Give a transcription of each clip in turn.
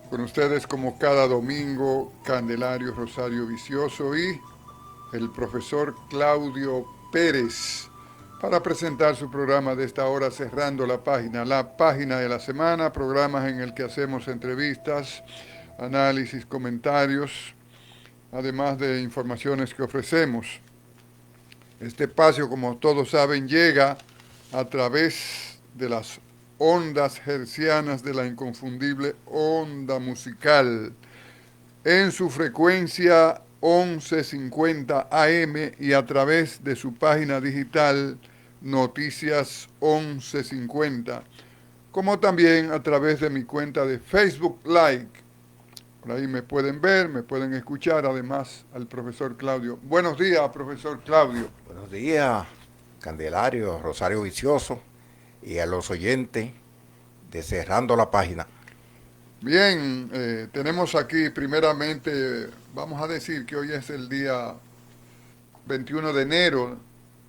Con ustedes como cada domingo, Candelario Rosario Vicioso y el profesor Claudio Pérez para presentar su programa de esta hora cerrando la página de la semana, programas en el que hacemos entrevistas, análisis, comentarios, además de informaciones que ofrecemos. Este espacio, como todos saben, llega a través de las ondas hercianas de la inconfundible onda musical en su frecuencia 1150 AM y a través de su página digital Noticias 1150, como también a través de mi cuenta de Facebook Live. Por ahí me pueden ver, me pueden escuchar, además al profesor Claudio. Buenos días, profesor Claudio. Buenos días, Candelario, Rosario Vicioso y a los oyentes de Cerrando la Página. Bien, tenemos aquí primeramente, vamos a decir que hoy es el día 21 de enero,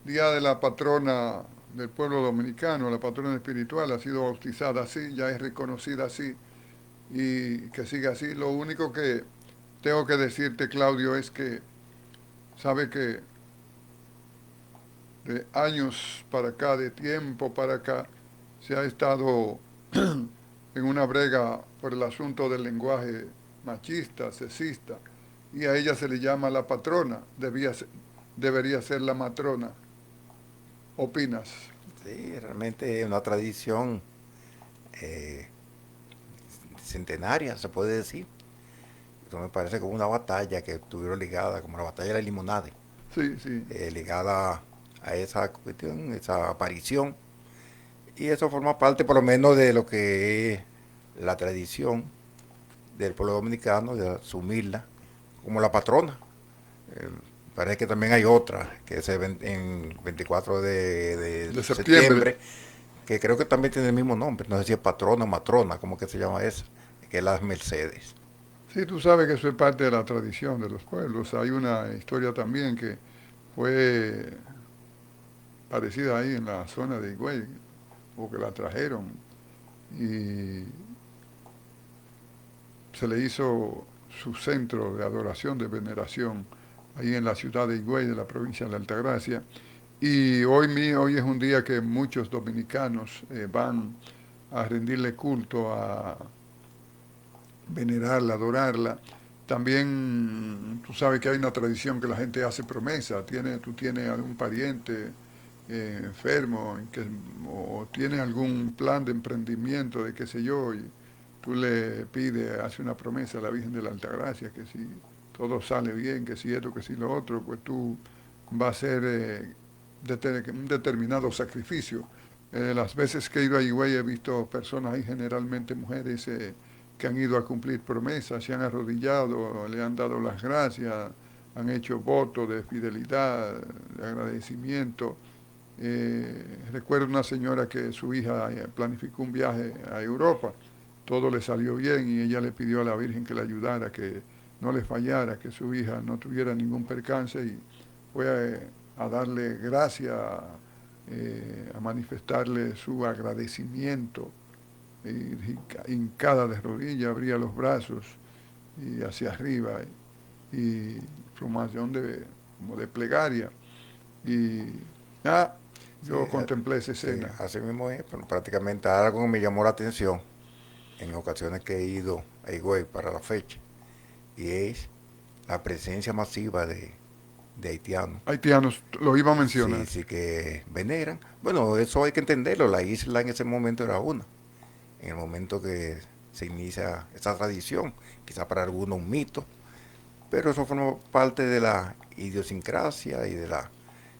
día de la patrona del pueblo dominicano, la patrona espiritual, ha sido bautizada así, ya es reconocida así y que siga así. Lo único que tengo que decirte, Claudio, es que sabe que de años para acá, de tiempo para acá, se ha estado en una brega por el asunto del lenguaje machista, sexista, y a ella se le llama la patrona, debería ser la matrona. ¿Opinas? Sí, realmente es una tradición eh, centenaria, se puede decir. Eso me parece como una batalla que estuvieron ligada, como la batalla de la limonada, Sí, sí. ligada a esa cuestión, esa aparición. Y eso forma parte por lo menos de lo que es la tradición del pueblo dominicano, de asumirla como la patrona. Eh, Parece que también hay otra, que es en 24 de De septiembre. septiembre, que creo que también tiene el mismo nombre. No sé si es patrona o matrona, ¿cómo que se llama esa? Que es las Mercedes. Sí, tú sabes que eso es parte de la tradición de los pueblos. Hay una historia también que fue parecida ahí en la zona de Higüey, o que la trajeron y se le hizo su centro de adoración, de veneración, ahí en la ciudad de Higüey, de la provincia de Altagracia. Y hoy es un día que muchos dominicanos van a rendirle culto, a venerarla, adorarla. También tú sabes que hay una tradición que la gente hace promesa. Tú tienes algún pariente enfermo o tienes algún plan de emprendimiento de qué sé yo, y tú le pides, hace una promesa a la Virgen de la Altagracia que si todo sale bien, que si esto, que si lo otro, pues tú vas a hacer un determinado sacrificio. Las veces que he ido a Higüey he visto personas ahí, generalmente mujeres, que han ido a cumplir promesas, se han arrodillado, le han dado las gracias, han hecho votos de fidelidad, de agradecimiento. Recuerdo una señora que su hija planificó un viaje a Europa, todo le salió bien y ella le pidió a la Virgen que le ayudara, que no le fallara, que su hija no tuviera ningún percance, y fue a darle gracias, a manifestarle su agradecimiento, hincada de rodillas, abría los brazos y hacia arriba, y formación como de plegaria. Y ah, Sí, yo contemplé esa sí, escena. así mismo es, pero prácticamente algo que me llamó la atención en ocasiones que he ido a Higüey para la fecha, y es la presencia masiva de haitianos. Haitianos, lo iba a Sí, mencionar. sí que veneran. Bueno, eso hay que entenderlo. La isla en ese momento era una. En el momento que se inicia esa tradición, quizá para algunos un mito, pero eso forma parte de la idiosincrasia y de la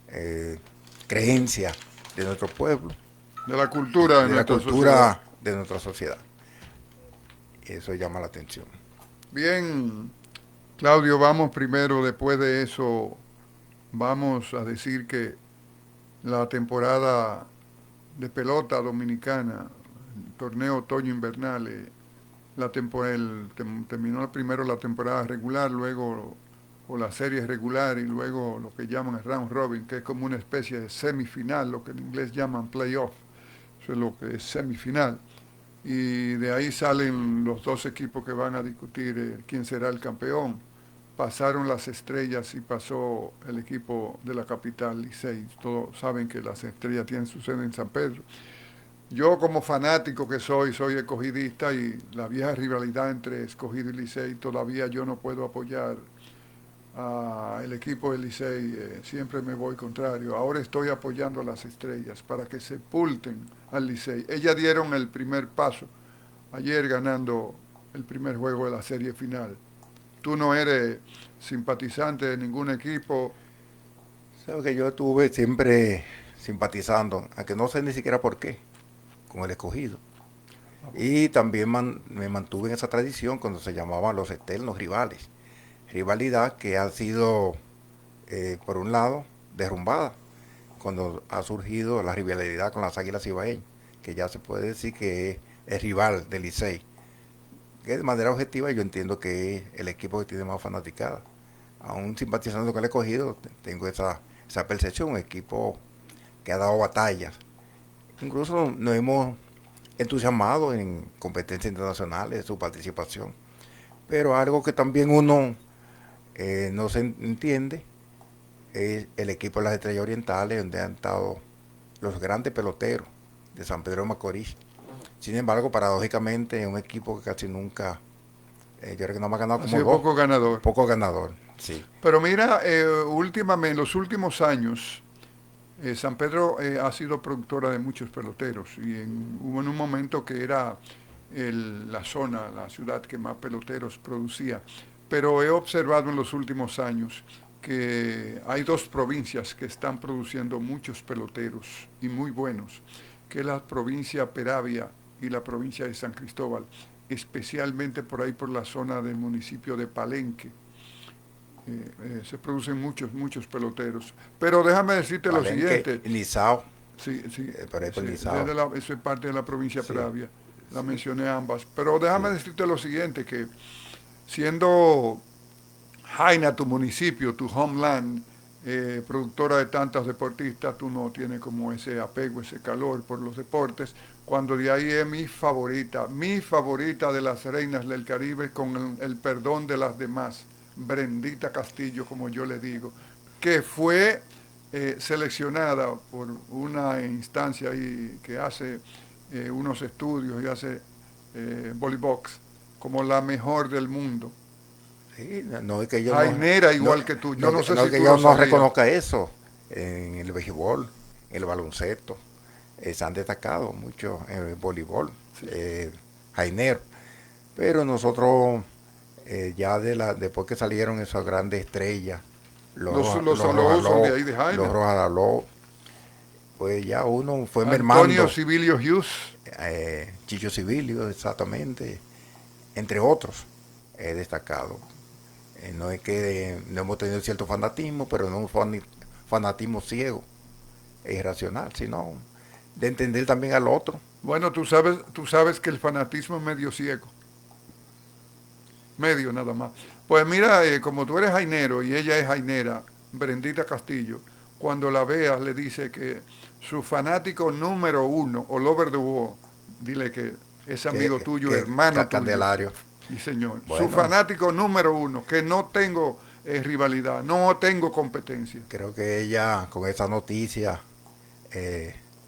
eh, creencia de nuestro pueblo De la cultura y de de la nuestra sociedad. cultura de nuestra sociedad. Eso llama la atención. Bien, Claudio, vamos primero, después de eso, vamos a decir que la temporada de pelota dominicana, el torneo otoño-invernal, terminó primero la temporada regular, luego o la serie regular, y luego lo que llaman el round robin, que es como una especie de semifinal, lo que en inglés llaman playoff, eso es lo que es semifinal. y de ahí salen los dos equipos que van a discutir quién será el campeón. Pasaron las Estrellas y pasó el equipo de la capital, Licey. Todos saben que las Estrellas tienen su sede en San Pedro. Yo como fanático que soy escogidista y la vieja rivalidad entre Escogido y Licey, todavía yo no puedo apoyar al equipo del Licey, siempre me voy contrario. Ahora estoy apoyando a las Estrellas para que sepulten al Licey. Ellas dieron el primer paso ayer ganando el primer juego de la serie final. Tú no eres simpatizante de ningún equipo. Sabes que yo estuve siempre simpatizando, aunque no sé ni siquiera por qué, con el escogido. Y también me mantuve en esa tradición cuando se llamaban los eternos rivales. Rivalidad que ha sido, por un lado, derrumbada cuando ha surgido la rivalidad con las Águilas Ibaeñas, que ya se puede decir que es rival del Licey. Que de manera objetiva yo entiendo que es el equipo que tiene más fanaticada. Aún simpatizando con el escogido, tengo esa percepción, un equipo que ha dado batallas. Incluso nos hemos entusiasmado en competencias internacionales, de su participación. Pero algo que también uno no se entiende es el equipo de las Estrellas Orientales, donde han estado los grandes peloteros de San Pedro de Macorís. Sin embargo, paradójicamente, es un equipo que casi nunca, yo creo que no me ha ganado Ha como sido dos, poco ganador. poco ganador, sí. Pero mira, últimamente, en los últimos años, San Pedro ha sido productora de muchos peloteros y hubo en un momento que era la zona, la ciudad que más peloteros producía. Pero he observado en los últimos años que hay dos provincias que están produciendo muchos peloteros y muy buenos, que es la provincia Peravia y la provincia de San Cristóbal, especialmente por ahí por la zona del municipio de Palenque. Se producen muchos peloteros. Pero déjame decirte lo Palenque, siguiente, Nizao, sí, sí, por ahí por sí, Nizao. eso es parte de la provincia de Sí, Peravia, la sí, mencioné ambas. Pero déjame sí. decirte lo siguiente, que siendo Jaina tu municipio, tu homeland, productora de tantos deportistas, tú no tienes como ese apego, ese calor por los deportes, cuando de ahí es mi favorita de las reinas del Caribe, con el perdón de las demás, Brendita Castillo, como yo le digo, que fue seleccionada por una instancia ahí que hace unos estudios y hace volleybox como la mejor del mundo. Sí, no es que yo Jainera no, igual que tú. Yo no, no sé no es si que tú yo lo no sabías. reconozca eso. En el béisbol, en el baloncesto, se han destacado mucho en el voleibol, Sí. Jainero. Pero nosotros, ya después que salieron esas grandes estrellas, Los los Alou son de Rojaló, ahí de los Jaina. Rojaló, pues ya uno fue Antonio mermando, Civilio Hughes. Chicho Civilio, exactamente, entre otros, destacados. No es que no hemos tenido cierto fanatismo, pero no un fanatismo ciego e irracional, sino de entender también al otro. Bueno, tú sabes que el fanatismo es medio ciego. Medio nada más. Pues mira, como tú eres jainero y ella es jainera, Brendita Castillo, cuando la veas le dice que su fanático número uno, all over the world, dile que es amigo tuyo, hermano tuyo. Candelario. Sí, señor. Su Bueno, fanático número uno, que no tengo rivalidad, no tengo competencia. creo que ella con esa noticia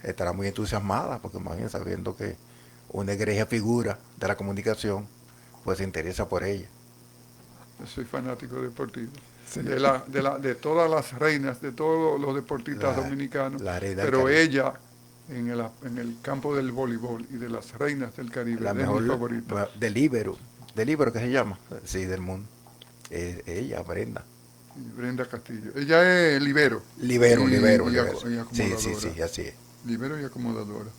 estará muy entusiasmada, porque más bien sabiendo que una egregia figura de la comunicación, pues se interesa por ella. Yo soy fanático deportivo. Sí. De todas las reinas, de todos los deportistas La, dominicanos, la reina del pero Caribe. ella en el campo del voleibol y de las reinas del Caribe La es mi mejor, favorita. bueno, del Ibero que se llama, sí, del mundo. Ella, Brenda. Brenda Castillo. Ella es libero Libero. y Sí, acomodadora. así es. Libero y acomodadora.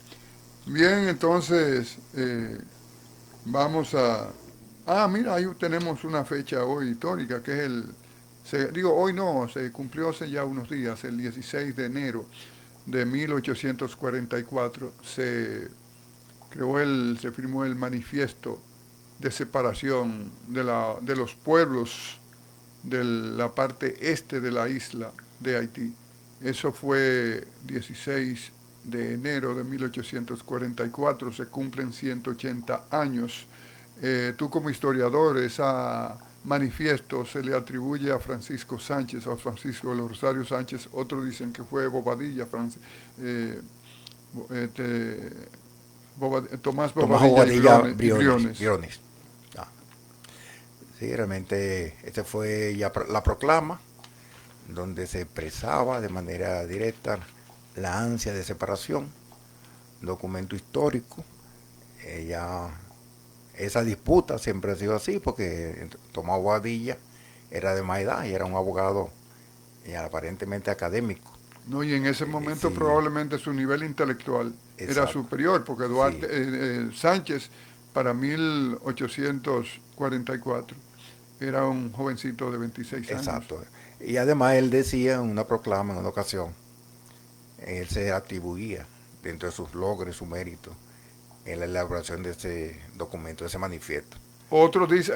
Bien, entonces vamos a... Ah, mira, ahí tenemos una fecha hoy histórica, que es digo, hoy no, se cumplió hace ya unos días, el 16 de enero de 1844, se firmó el manifiesto de separación de los pueblos de la parte este de la isla de Haití. Eso fue 16 de enero de 1844 se cumplen 180 años. Tú como historiador, esa manifiesto se le atribuye a Francisco Sánchez, a Francisco de los Rosario Sánchez, otros dicen que fue Bobadilla, eh, este, Tomás Tomás Bobadilla Bobadilla Y Briones. Briones. Briones. Ah, sí, realmente esta fue ya la proclama, donde se expresaba de manera directa la ansia de separación, documento histórico. Ya esa disputa siempre ha sido así, porque Tomás Bobadilla era de más edad y era un abogado aparentemente académico. No, y en ese momento Sí, probablemente su nivel intelectual era exacto. superior, porque Sí, Sánchez para 1844 era un jovencito de 26 años. exacto. Y además él decía en una proclama, en una ocasión, él se atribuía dentro de sus logros y su mérito en la elaboración de ese documento, de ese manifiesto. Otros dicen,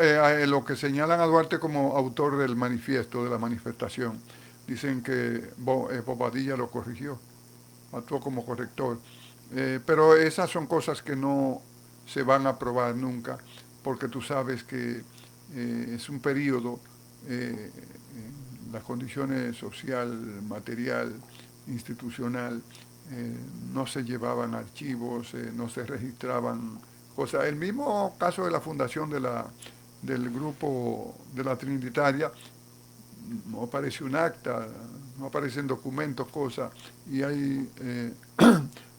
lo que señalan a Duarte como autor del manifiesto, de la manifestación, dicen que Bobadilla lo corrigió, actuó como corrector. Pero esas son cosas que no se van a probar nunca, porque tú sabes que es un periodo, las condiciones social, material, institucional, no se llevaban archivos, no se registraban cosas. El mismo caso de la fundación del grupo de la Trinitaria, no aparece un acta, no aparecen documentos, cosas, y hay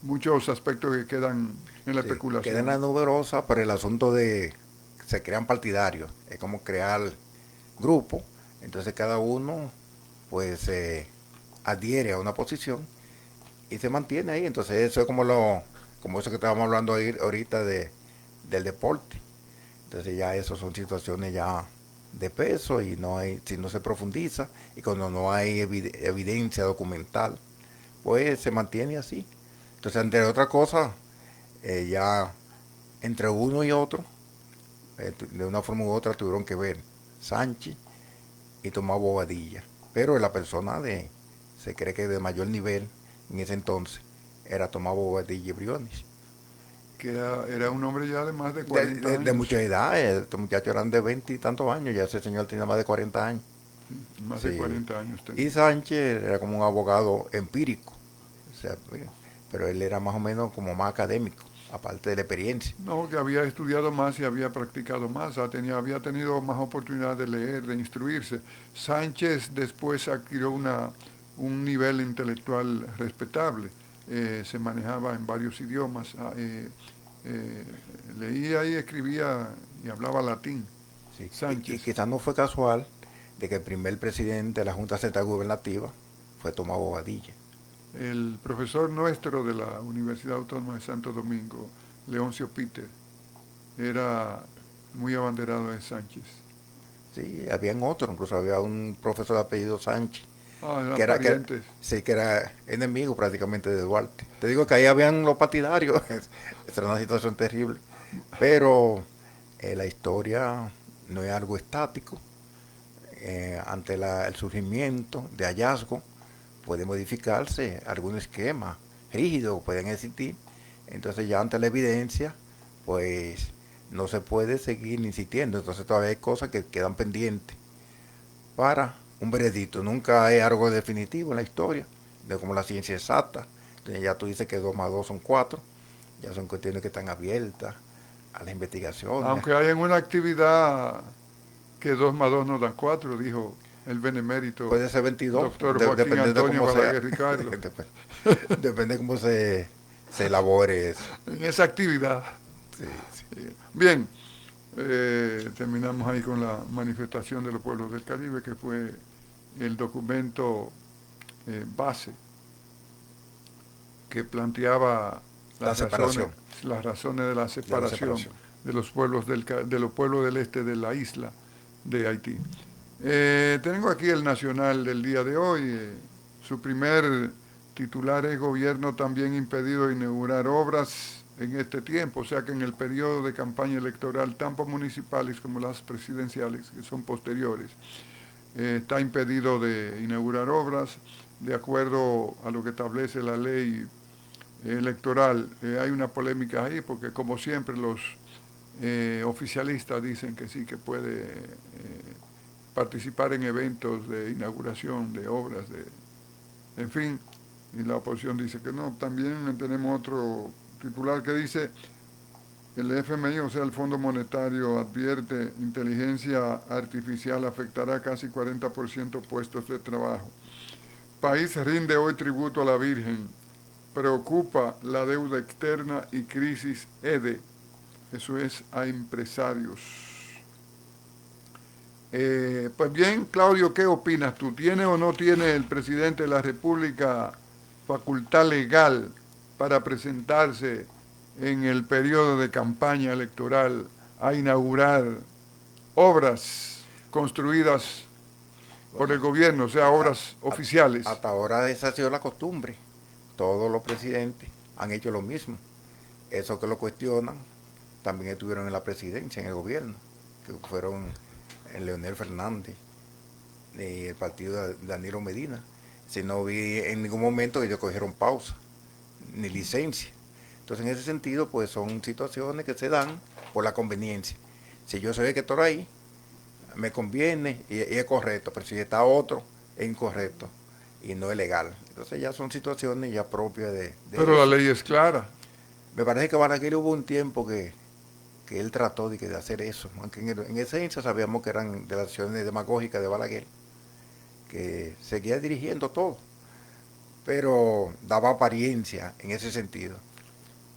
muchos aspectos que quedan en la Sí, queda en la especulación. numerosa por el asunto de que se crean partidarios, es como crear grupo, entonces cada uno pues se adhiere a una posición y se mantiene ahí, entonces eso es como eso que estábamos hablando ahorita del deporte, entonces ya eso son situaciones ya de peso y no hay, si no se profundiza y cuando no hay evidencia documental, pues se mantiene así. Entonces, entre otras cosas, ya entre uno y otro, de una forma u otra tuvieron que ver Sánchez y Tomás Bobadilla. Pero la persona se cree que de mayor nivel en ese entonces era Tomás Bobadilla y Briones. Que era un hombre ya de más de De, 40 de, de años, mucha edad, estos muchachos eran de 20 y tantos años, ya ese señor tenía más de 40 años. sí, más de Sí. 40 años Y tenía. Sánchez era como un abogado empírico, o sea, pero él era más o menos como más académico, aparte de la experiencia. No, que había estudiado más y había practicado más, había tenido más oportunidad de leer, de instruirse. Sánchez después adquirió un nivel intelectual respetable, se manejaba en varios idiomas, eh, leía y escribía y hablaba latín, Sí. Y Sánchez. quizás no fue casual de que el primer presidente de la Junta Central Gubernativa fue Tomás Bobadilla. El profesor nuestro de la Universidad Autónoma de Santo Domingo, Leoncio Peter, era muy abanderado de Sánchez. Sí, habían otros, incluso había un profesor de apellido Sánchez, Ah, que eran era, que, parientes. sí, que era enemigo prácticamente de Duarte. Te digo que ahí habían los partidarios, esa era una situación terrible. Pero la historia no es algo estático. Ante el surgimiento de hallazgo puede modificarse algún esquema rígido, pueden existir. Entonces ya ante la evidencia, pues no se puede seguir insistiendo. Entonces todavía hay cosas que quedan pendientes para un veredicto. Nunca hay algo definitivo en la historia, de como la ciencia exacta. Entonces ya tú dices que 2 más 2 son 4. Ya son cuestiones que están abiertas a las investigaciones. Aunque hay en una actividad que 2 más 2 no dan 4, dijo el benemérito Puede ser 22, doctor Joaquín dependiendo de Antonio cómo sea. Balaguer Ricardo. Depende de cómo se elabore eso. En esa actividad. Sí, sí. Bien, terminamos ahí con la manifestación de los pueblos del Caribe, que fue el documento base que planteaba La separación las razones de la de la separación separación. de los pueblos de los pueblos del este de la isla de Haití. Tengo aquí el nacional del día de hoy. Su primer titular es gobierno también impedido de inaugurar obras en este tiempo, o sea que en el periodo de campaña electoral, tanto municipales como las presidenciales, que son posteriores, está impedido de inaugurar obras de acuerdo a lo que establece la ley electoral. Hay una polémica ahí porque como siempre los oficialistas dicen que sí, que puede participar en eventos de inauguración de obras, en fin, y la oposición dice que no. También tenemos otro titular que dice: el FMI, o sea, el Fondo Monetario, advierte inteligencia artificial afectará casi 40% puestos de trabajo. País rinde hoy tributo a la Virgen. Preocupa la deuda externa y crisis EDE. Eso es a empresarios. Pues bien, Claudio, ¿qué opinas tú? ¿Tiene o no tiene el presidente de la República facultad legal para presentarse en el periodo de campaña electoral a inaugurar obras construidas por el gobierno, o sea, obras oficiales? Hasta ahora esa ha sido la costumbre. Todos los presidentes han hecho lo mismo. Esos que lo cuestionan también estuvieron en la presidencia, en el gobierno, que fueron Leonel Fernández y el partido de Danilo Medina. Si no vi en ningún momento que ellos cogieron pausa, ni licencia. Entonces, en ese sentido, pues son situaciones que se dan por la conveniencia. Si yo sé que estoy ahí, me conviene y es correcto, pero si está otro, es incorrecto y no es legal. Entonces ya son situaciones ya propias de Pero eso. la ley es clara. Me parece que Balaguer hubo un tiempo que él trató de hacer eso, aunque en esencia sabíamos que eran de las acciones demagógicas de Balaguer, que seguía dirigiendo todo, pero daba apariencia en ese sentido,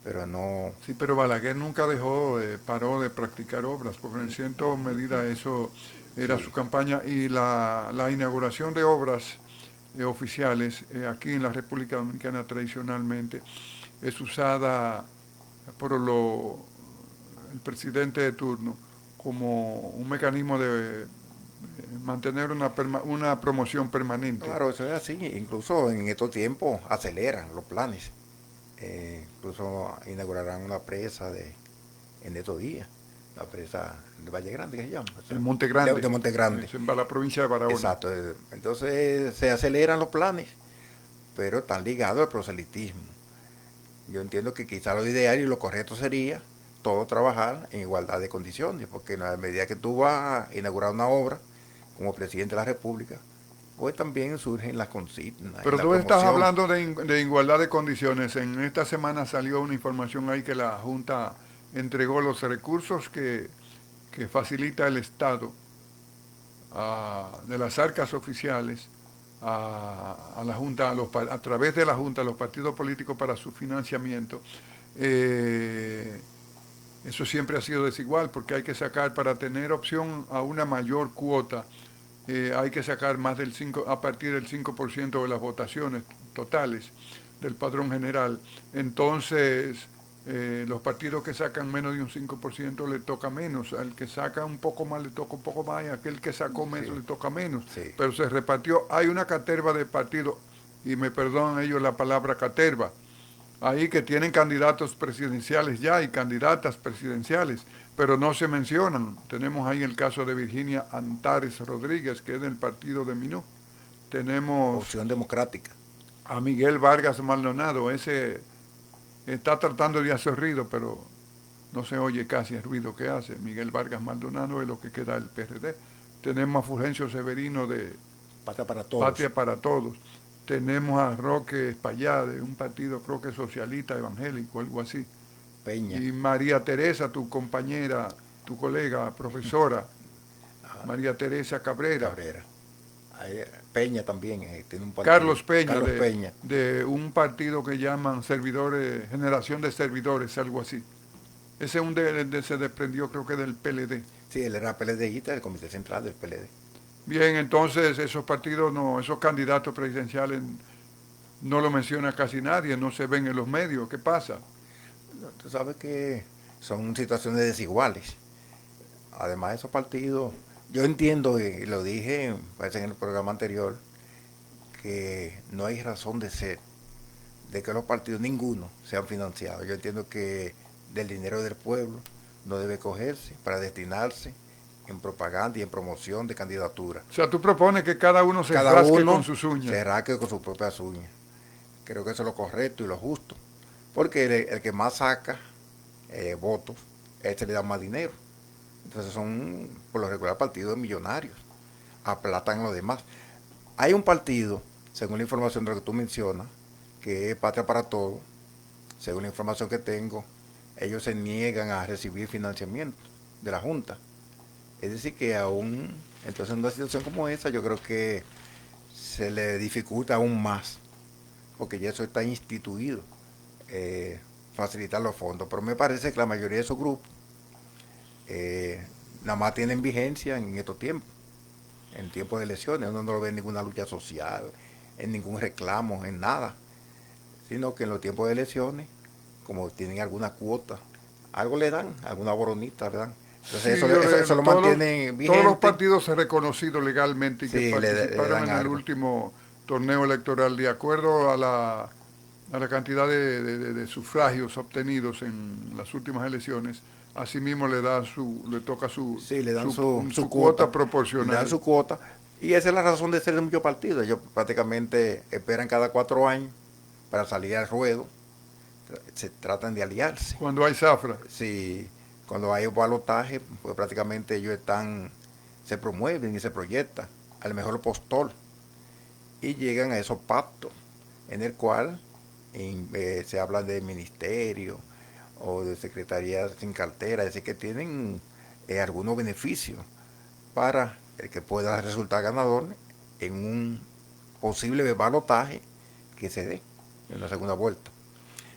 pero no. Sí, pero Balaguer nunca dejó, paró de practicar obras, porque en cierta medida eso era Sí. su campaña, y la inauguración de obras oficiales aquí en la República Dominicana tradicionalmente es usada por el presidente de turno como un mecanismo de mantener una promoción permanente. Claro, eso es así, incluso en estos tiempos aceleran los planes. Incluso inaugurarán una presa en estos días, la presa de Valle Grande, que se llama. O sea, El Monte Grande, de Monte Grande. es en la provincia de Barahona. Exacto. Entonces se aceleran los planes, pero están ligados al proselitismo. Yo entiendo que quizá lo ideal y lo correcto sería todo trabajar en igualdad de condiciones, porque en la medida que tú vas a inaugurar una obra como presidente de la República, pues también surgen las consignas. Pero la tú estás promoción. hablando de igualdad de condiciones. En esta semana salió una información ahí que la Junta entregó los recursos que facilita el Estado de las arcas oficiales a la Junta, a través de la Junta, a los partidos políticos para su financiamiento. Eso siempre ha sido desigual porque hay que sacar, para tener opción a una mayor cuota, hay que sacar más del 5, a partir del 5% de las votaciones totales del padrón general. Entonces, los partidos que sacan menos de un 5% le toca menos, al que saca un poco más le toca un poco más, y a aquel que sacó menos le toca menos. Sí. Pero se repartió, hay una caterva de partidos, y me perdonan ellos la palabra caterva, ahí que tienen candidatos presidenciales ya y candidatas presidenciales, pero no se mencionan. Tenemos ahí el caso de Virginia Antares Rodríguez, que es del partido de Minú. Tenemos Opción democrática. a Miguel Vargas Maldonado, ese está tratando de hacer ruido, pero no se oye casi el ruido que hace. Miguel Vargas Maldonado es lo que queda del PRD. Tenemos a Fulgencio Severino de Patria para todos. Patria para Todos. Tenemos a Roque Espallá, de un partido, creo que socialista, evangélico, algo así. Peña. Y María Teresa, tu compañera, tu colega, profesora, María Teresa Cabrera. Peña también tiene un partido. Carlos Peña, Carlos Peña. de un partido que llaman servidores, Generación de Servidores, algo así. Ese se desprendió, creo que del PLD. Sí, él era PLDista del Comité Central del PLD. Bien, entonces esos partidos, esos candidatos presidenciales no lo menciona casi nadie, no se ven en los medios. ¿Qué pasa? Tú sabes que son situaciones desiguales. Además, esos partidos, yo entiendo, y lo dije, parece en el programa anterior, que no hay razón de ser de que los partidos, ninguno, sean financiados. Yo entiendo que del dinero del pueblo no debe cogerse para destinarse en propaganda y en promoción de candidatura. O sea, tú propones que cada uno se rasque con sus uñas. Se rasque con sus propias uñas. Creo que eso es lo correcto y lo justo. porque el que más saca votos, este le da más dinero. Entonces son, por lo regular, partidos millonarios, aplatan a los demás. Hay un partido, según la información de lo que tú mencionas, que es Patria para Todos. Según la información que tengo, ellos se niegan a recibir financiamiento de la Junta. Es decir, que aún, entonces en una situación como esa, yo creo que se le dificulta aún más, porque ya eso está instituido, facilitar los fondos. Pero me parece que la mayoría de esos grupos nada más tienen vigencia en estos tiempos, en tiempos de elecciones. Uno no lo ve en ninguna lucha social, en ningún reclamo, en nada, sino que en los tiempos de elecciones, como tienen alguna cuota, algo le dan, alguna boronita, ¿verdad? Sí, Entonces eso lo mantiene vigente. todos los partidos reconocidos legalmente y que Sí, le participaron dan en el algo. último torneo electoral de acuerdo a la cantidad de sufragios obtenidos en las últimas elecciones, asimismo le toca Sí, le dan su cuota le dan proporcional. su cuota. Y esa es la razón de ser de muchos partidos. Ellos prácticamente esperan cada 4 años para salir al ruedo. Se tratan de aliarse. Cuando hay zafra. Si cuando hay balotaje, pues prácticamente ellos se promueven y se proyectan al mejor postor y llegan a esos pactos en el cual se habla de ministerio o de secretarías sin cartera, es decir, que tienen algunos beneficios para el que pueda resultar ganador en un posible balotaje que se dé en la segunda vuelta.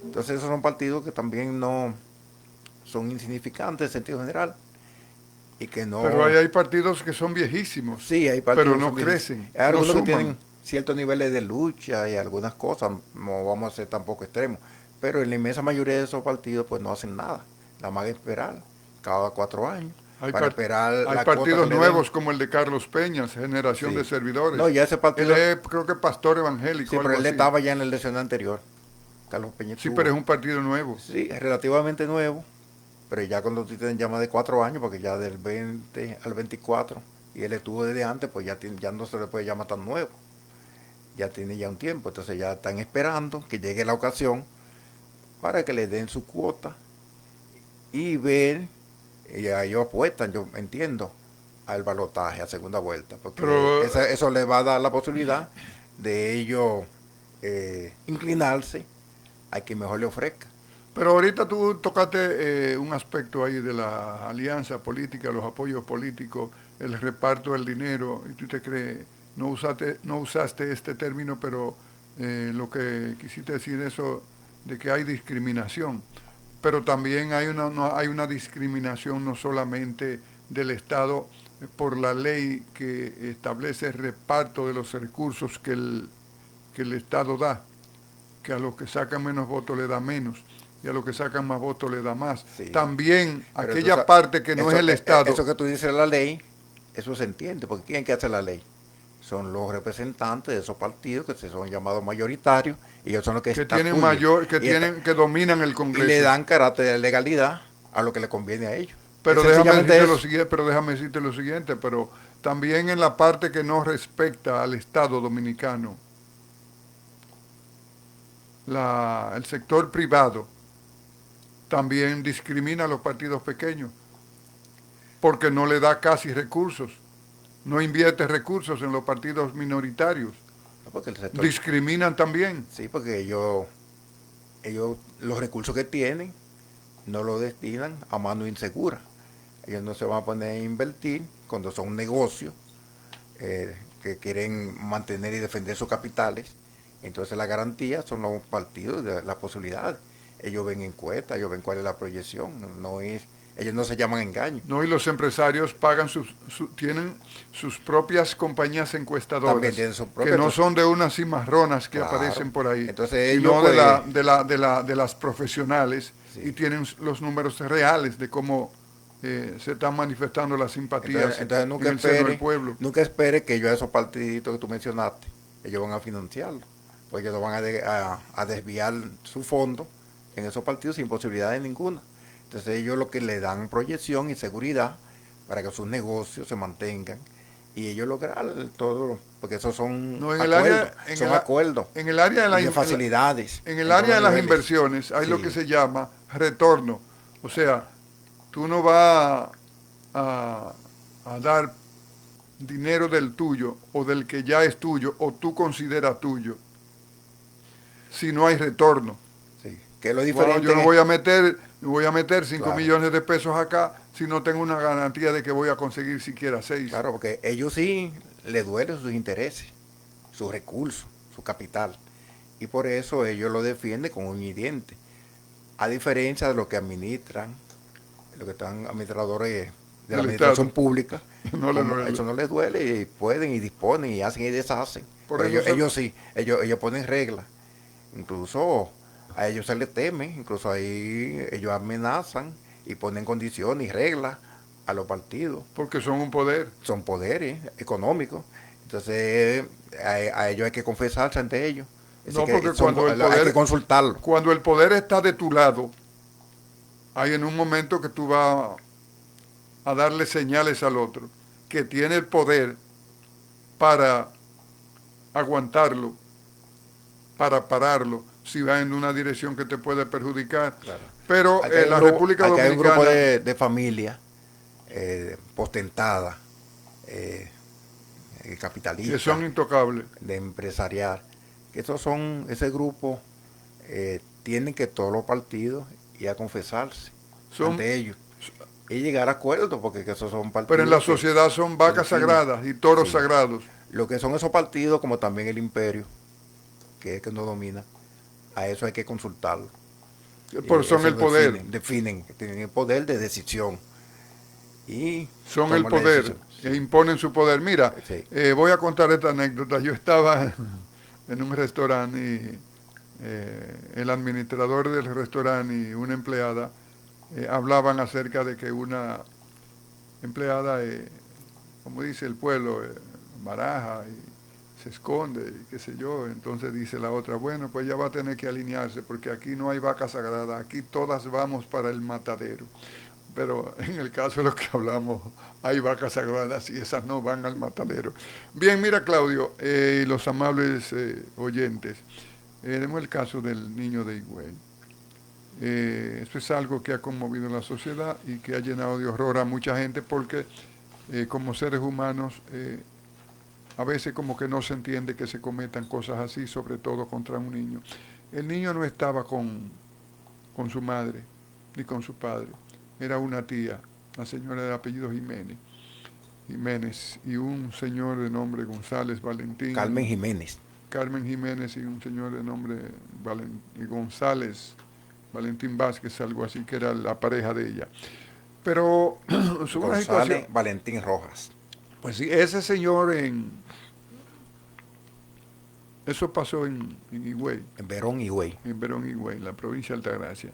Entonces esos son partidos que también no son insignificantes en sentido general y que Pero no... hay partidos que son viejísimos, Sí, hay pero partidos que no son crecen, hay no algunos que suman. tienen ciertos niveles de lucha y algunas cosas, no vamos a ser tampoco extremos, pero en la inmensa mayoría de esos partidos pues no hacen nada, nada más que esperar cada 4 años Hay, para esperar hay la cuota que partidos le den. nuevos como el de Carlos Peñas, Generación de Sí. No, Servidores. ya ese Él partido, es, creo que pastor evangélico, sí, pero algo él así. estaba ya en la elección anterior. Carlos Peña Sí, pero estuvo. es un partido nuevo. Sí, es relativamente nuevo, pero ya cuando tú tienes ya más de 4 años, porque ya del 20 al 24, y él estuvo desde antes, pues ya no se le puede llamar tan nuevo. Ya tiene ya un tiempo, entonces ya están esperando que llegue la ocasión para que le den su cuota y ver, y a ellos apuestan, yo entiendo, al balotaje, a segunda vuelta, porque Pero, eso le va a dar la posibilidad de ellos inclinarse a quien mejor le ofrezca. pero ahorita tú tocaste un aspecto ahí de la alianza política, los apoyos políticos, el reparto del dinero, y tú te crees, no usaste este término, pero lo que quisiste decir eso de que hay discriminación. Pero también hay no, hay una discriminación no solamente del Estado por la ley que establece el reparto de los recursos que el Estado da, que a los que sacan menos votos le da menos y a los que sacan más votos le da más. Sí. También Pero aquella parte que no es el Estado. eso que tú dices la ley, eso se entiende, porque ¿quién que hace la ley? Son los representantes de esos partidos que se son llamados mayoritarios y ellos son los que Que tienen estatuyen que dominan el y le Congreso. dan carácter de legalidad a lo que le conviene a ellos. Pero Es déjame sencillamente decirte lo eso. siguiente, pero también en la parte que no respecta al Estado dominicano, el sector privado también discrimina a los partidos pequeños porque no le da casi recursos, no invierte recursos en los partidos minoritarios. Porque el sector, Discriminan también. sí, porque ellos los recursos que tienen no los destinan a mano insegura. Ellos no se van a poner a invertir cuando son negocios que quieren mantener y defender sus capitales. Entonces la garantía son los partidos, de las posibilidades. Ellos ven encuestas, ellos ven cuál es la proyección. Ellos no se llaman engaño. No, y los empresarios pagan tienen sus propias compañías También encuestadoras, tienen su que propia. no son de unas cimarronas que Claro. aparecen por ahí, Entonces ellos, sino pues, de las profesionales, sí. y tienen los números reales de cómo se están manifestando las simpatías Entonces en el seno del pueblo. nunca espere que ellos esos partiditos que tú mencionaste, ellos van a financiarlo, porque ellos van a desviar su fondo en esos partidos sin posibilidades ninguna. Entonces ellos lo que le dan proyección y seguridad para que sus negocios se mantengan y ellos lograr todo, porque esos son No, acuerdos, son acuerdos en el área de y de facilidades en el en todos área los de las niveles. inversiones hay lo que Sí, se llama retorno. O sea, tú no vas a, a dar dinero del tuyo o del que ya es tuyo o tú consideras tuyo si no hay retorno. sí. Que es lo Wow, yo no diferente, voy a meter 5 claro, millones de pesos acá si no tengo una garantía de que voy a conseguir siquiera 6. claro, porque ellos sí les duelen sus intereses, sus recursos, su capital. Y por eso ellos lo defienden con uña y diente. A diferencia de los que administran, los que están administradores de la Del administración Estado. pública, No le como duele. eso no les duele y pueden y disponen y hacen y deshacen. Por Pero eso ellos sí, ellos ponen reglas. Incluso a ellos se les teme, incluso ahí ellos amenazan y ponen condiciones y reglas a los partidos. porque son un poder. Son poderes económicos. Entonces a ellos hay que confesarse ante ellos. Así No, que porque cuando el hay que poder, consultarlo. cuando el poder está de tu lado, hay en un momento que tú vas a darle señales al otro que tiene el poder para aguantarlo, para pararlo, si va en una dirección que te puede perjudicar. Claro. Pero la República Aquí hay un grupo Dominicana, de familias postentadas, eh, que capitalistas, son intocables, de empresarial, que ese grupo tienen que todos los partidos ir a confesarse son, ante ellos y llegar a acuerdos, porque que esos son pero en la partidos sociedad son que vacas definen. sagradas y toros Sí. sagrados. Lo que son esos partidos, como también el imperio, que es el que nos domina, a eso hay que consultarlo. Son el Eso poder, definen, tienen el poder de decisión y son el toman la poder, decisión. e Sí, imponen su poder. Mira, sí. voy a contar esta anécdota. Yo estaba en un restaurante y el administrador del restaurante y una empleada hablaban acerca de que una empleada, como dice el pueblo, baraja y se esconde y qué sé yo. Entonces dice la otra, bueno, pues ya va a tener que alinearse porque aquí no hay vaca sagrada, aquí todas vamos para el matadero. Pero en el caso de lo que hablamos, hay vacas sagradas y esas no van al matadero. Bien, mira Claudio y los amables oyentes, tenemos el caso del niño de Higüey. Esto es algo que ha conmovido la sociedad y que ha llenado de horror a mucha gente porque como seres humanos a veces como que no se entiende que se cometan cosas así, sobre todo contra un niño. El niño no estaba con su madre ni con su padre, era una tía, la señora de apellido Jiménez y un señor de nombre González Carmen Valentín, Jiménez. Carmen Jiménez y un señor de nombre González Valentín Vázquez, algo así, que era la pareja de ella. Pero es una situación, González Valentín Rojas. pues sí, ese señor eso pasó en Higüey, En Verón y Güey. en Verón Higüey, la provincia de Altagracia.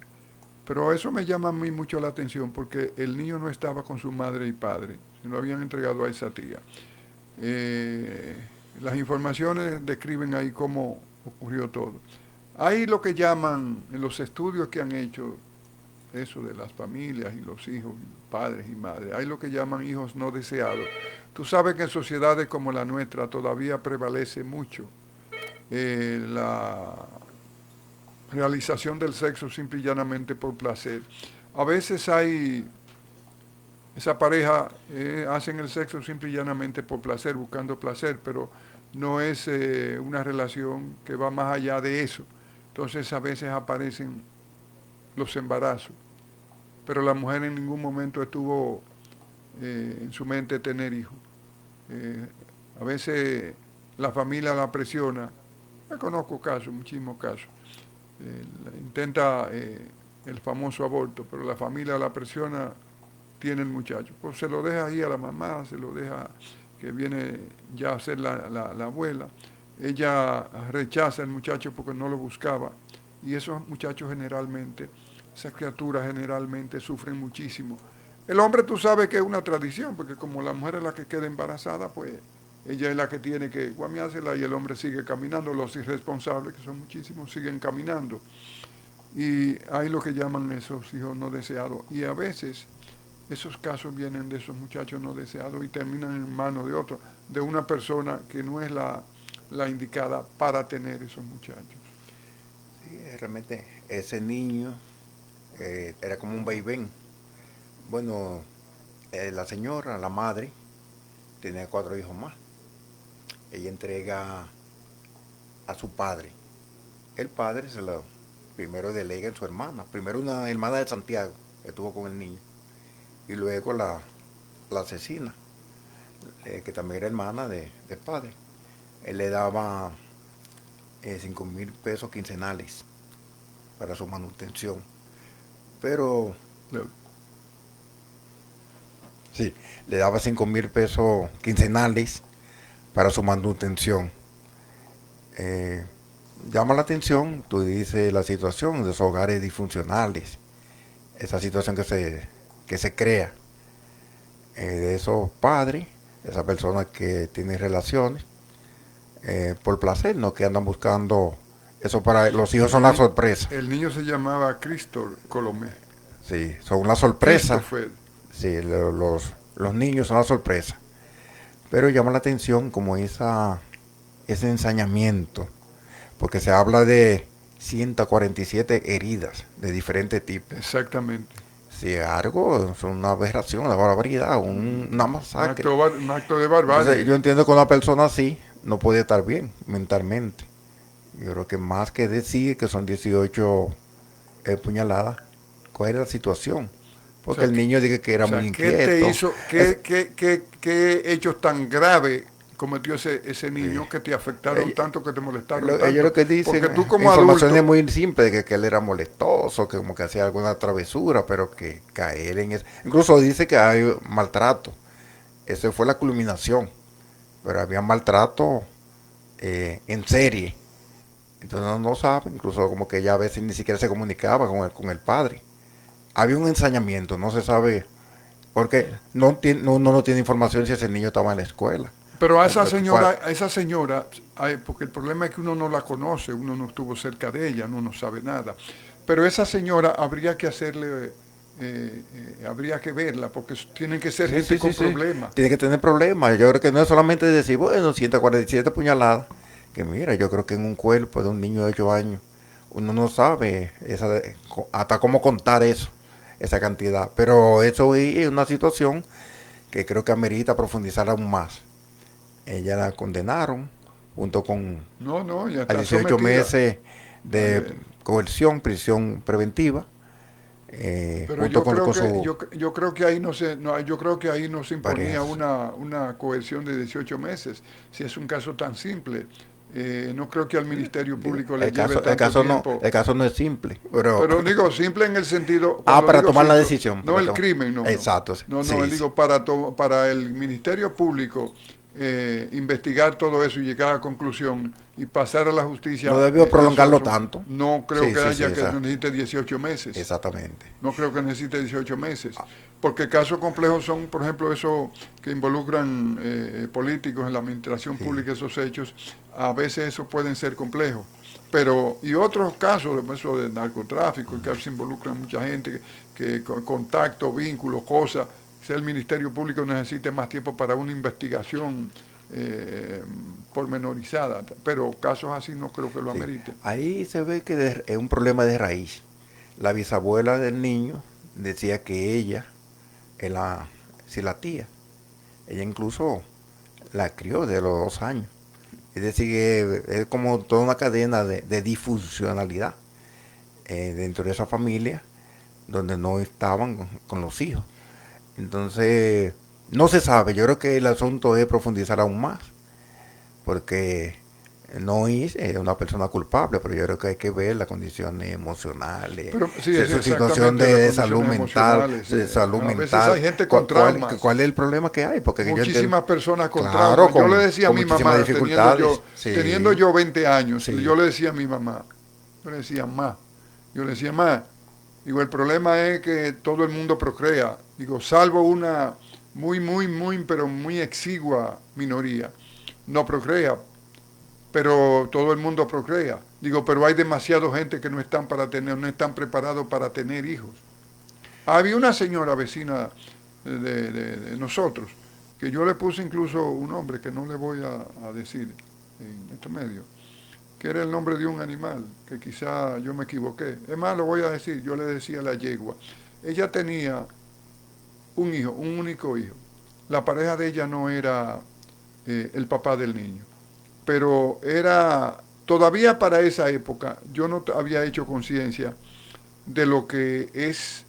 Pero eso me llama a mí mucho la atención porque el niño no estaba con su madre y padre, se lo habían entregado a esa tía. Eh, las informaciones describen ahí cómo ocurrió todo. Hay lo que llaman, en los estudios que han hecho, eso de las familias y los hijos, padres y madres, hay lo que llaman hijos no deseados. Tú sabes que en sociedades como la nuestra todavía prevalece mucho la realización del sexo simple y llanamente por placer. A veces esa pareja hacen el sexo simple y llanamente por placer, buscando placer, pero no es una relación que va más allá de eso. Entonces a veces aparecen los embarazos, pero la mujer en ningún momento estuvo en su mente tener hijos. Eh, a veces la familia la presiona, yo conozco casos, muchísimos casos, intenta el famoso aborto, pero la familia la presiona, tiene el muchacho. Pues se lo deja ahí a la mamá, se lo deja que viene ya a ser la abuela. Ella rechaza al muchacho porque no lo buscaba. Y esos muchachos generalmente, esas criaturas generalmente sufren muchísimo. El hombre tú sabes que es una tradición, porque como la mujer es la que queda embarazada, pues ella es la que tiene que guamiársela y el hombre sigue caminando. Los irresponsables, que son muchísimos, siguen caminando. Y hay lo que llaman esos hijos no deseados. Y a veces esos casos vienen de esos muchachos no deseados y terminan en manos de otro, de una persona que no es la indicada para tener esos muchachos. Sí, realmente ese niño era como un vaivén. Bueno, la señora, la madre, tenía 4 hijos más. Ella entrega a su padre. El padre se lo primero delega en su hermana. Primero una hermana de Santiago que estuvo con el niño. Y luego la asesina, que también era hermana del padre. Él le daba 5.000 pesos quincenales para su manutención. Pero sí, le daba 5.000 pesos quincenales para su manutención. Llama la atención, tú dices, la situación de esos hogares disfuncionales, esa situación que se crea de esos padres, esas personas que tienen relaciones por placer, no que andan buscando eso para los hijos son la sorpresa. El niño se llamaba Cristo Colomé. Sí, son la sorpresa. Christopher. Sí, los niños son la sorpresa. Pero llama la atención como ese ensañamiento, porque se habla de 147 heridas de diferentes tipos. Exactamente. Si es algo, es una aberración, una barbaridad, una masacre. Un acto de barbarie. Entonces, yo entiendo que una persona así no puede estar bien mentalmente. Yo creo que más que decir que son 18 puñaladas, ¿cuál era la situación? Porque el niño dice que era muy inquieto. ¿Qué te hizo, qué hechos tan graves cometió ese niño que te afectaron tanto, que te molestaron tanto? Ellos lo que dicen, porque tú como información adulto, es muy simple, de que él era molestoso, que como que hacía alguna travesura, pero que caer en eso. Incluso dice que hay maltrato. Esa fue la culminación. Pero había maltrato en serie. Entonces no sabe, incluso como que ella a veces ni siquiera se comunicaba con el padre. Había un ensañamiento, no se sabe, porque uno no tiene información si ese niño estaba en la escuela. Pero a esa señora, porque el problema es que uno no la conoce, uno no estuvo cerca de ella, uno no sabe nada. Pero esa señora habría que hacerle, habría que verla, porque tienen que ser gente con problemas. Tiene que tener problemas. Yo creo que no es solamente decir, bueno, 147 puñaladas, que mira, yo creo que en un cuerpo de un niño de 8 años, uno no sabe hasta cómo contar eso, esa cantidad. Pero eso es una situación que creo que amerita profundizar aún más. Ella la condenaron junto con ya está a 18 sometida. Meses de coerción, prisión preventiva. Pero yo creo que ahí no se imponía una coerción de 18 meses, si es un caso tan simple. No creo que al Ministerio Público le lleve tanto tiempo. El caso no es simple. Pero digo, simple en el sentido... para tomar la decisión. No el crimen, no. Exacto. Digo, para el Ministerio Público investigar todo eso y llegar a conclusión y pasar a la justicia. No debió prolongarlo tanto. No creo que necesite 18 meses. Exactamente. No creo que necesite 18 meses. Porque casos complejos son, por ejemplo, esos que involucran políticos en la administración pública, esos hechos. A veces esos pueden ser complejos. Pero, y otros casos, eso de narcotráfico, que se involucran mucha gente, que contacto, vínculos, cosas. Si el Ministerio Público necesite más tiempo para una investigación pormenorizada, pero casos así no creo que lo ameriten. Ahí se ve que es un problema de raíz. La bisabuela del niño decía que ella, la tía, ella incluso la crió de los 2 años. Es decir, que es como toda una cadena de disfuncionalidad dentro de esa familia donde no estaban con los hijos. Entonces, no se sabe. Yo creo que el asunto es profundizar aún más, porque no es una persona culpable, pero yo creo que hay que ver las condiciones emocionales, su situación de salud mental, salud mental. A veces hay gente con traumas. ¿Cuál es el problema que hay? Porque muchísimas personas con traumas. Yo le decía a mi mamá, teniendo yo 20 años, yo le decía a mi mamá, yo le decía, ma, digo, el problema es que todo el mundo procrea, digo, salvo una pero muy exigua minoría, no procrea, pero todo el mundo procrea. Digo, pero hay demasiada gente que no están preparados para tener hijos. Había una señora vecina de nosotros, que yo le puse incluso un nombre que no le voy a decir en este medio, que era el nombre de un animal, que quizá yo me equivoqué. Es más, lo voy a decir, yo le decía la yegua. Ella tenía un hijo, un único hijo. La pareja de ella no era el papá del niño, pero era, todavía para esa época, yo no había hecho conciencia de lo que es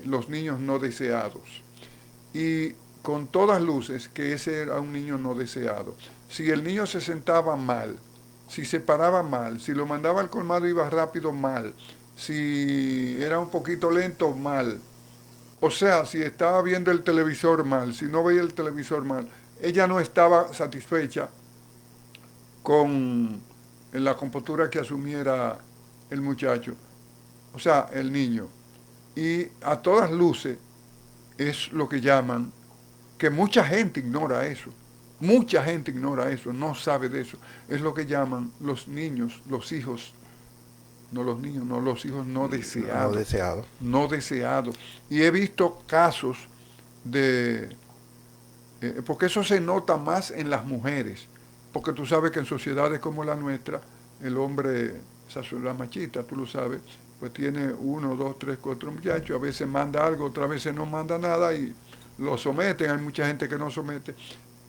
los niños no deseados. Y con todas luces que ese era un niño no deseado. Si el niño se sentaba mal, si se paraba mal, si lo mandaba al colmado iba rápido, mal, si era un poquito lento, mal. O sea, si estaba viendo el televisor mal, si no veía el televisor mal, ella no estaba satisfecha con la compostura que asumiera el muchacho, o sea, el niño. Y a todas luces es lo que llaman, que mucha gente ignora eso, mucha gente ignora eso, no sabe de eso, es lo que llaman los niños, los hijos, no los niños, no los hijos no deseados. No deseado. No deseados. Y he visto casos de, porque eso se nota más en las mujeres, porque tú sabes que en sociedades como la nuestra, el hombre, esa es la machita, tú lo sabes, pues tiene 1, 2, 3, 4 muchachos, a veces manda algo, otras veces no manda nada y lo someten, hay mucha gente que no somete,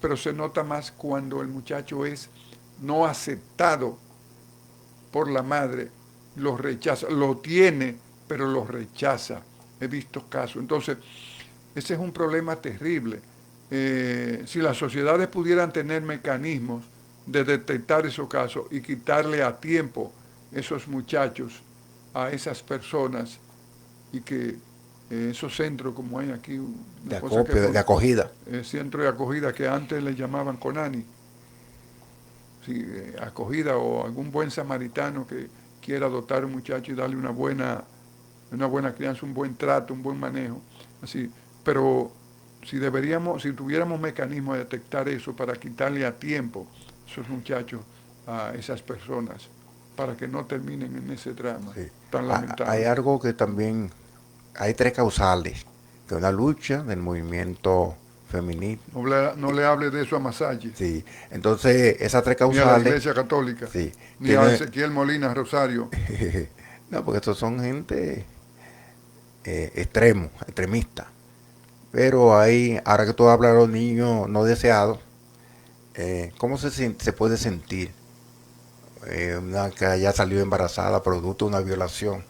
pero se nota más cuando el muchacho es no aceptado por la madre, lo rechaza, lo tiene, pero lo rechaza. He visto casos. Entonces, ese es un problema terrible. Si las sociedades pudieran tener mecanismos de detectar esos casos y quitarle a tiempo esos muchachos a esas personas y que esos centros como hay aquí, de acopio, de acogida. Centro de acogida que antes le llamaban Conani, sí, acogida o algún buen samaritano que quiera adoptar a un muchacho y darle una buena crianza, un buen trato, un buen manejo, así. Pero si tuviéramos mecanismos de detectar eso para quitarle a tiempo a esos muchachos, a esas personas, para que no terminen en ese drama tan lamentable. Hay algo que también, hay 3 causales, que es una lucha del movimiento feminista. No le hable de eso a Massachi. Sí, entonces esas 3 causales. Ni a la Iglesia Católica. Sí, ni a Ezequiel Molina Rosario. No, porque estos son gente extremista. Pero ahí, ahora que tú hablas de los niños no deseados, ¿cómo se puede sentir una que haya salido embarazada producto de una violación?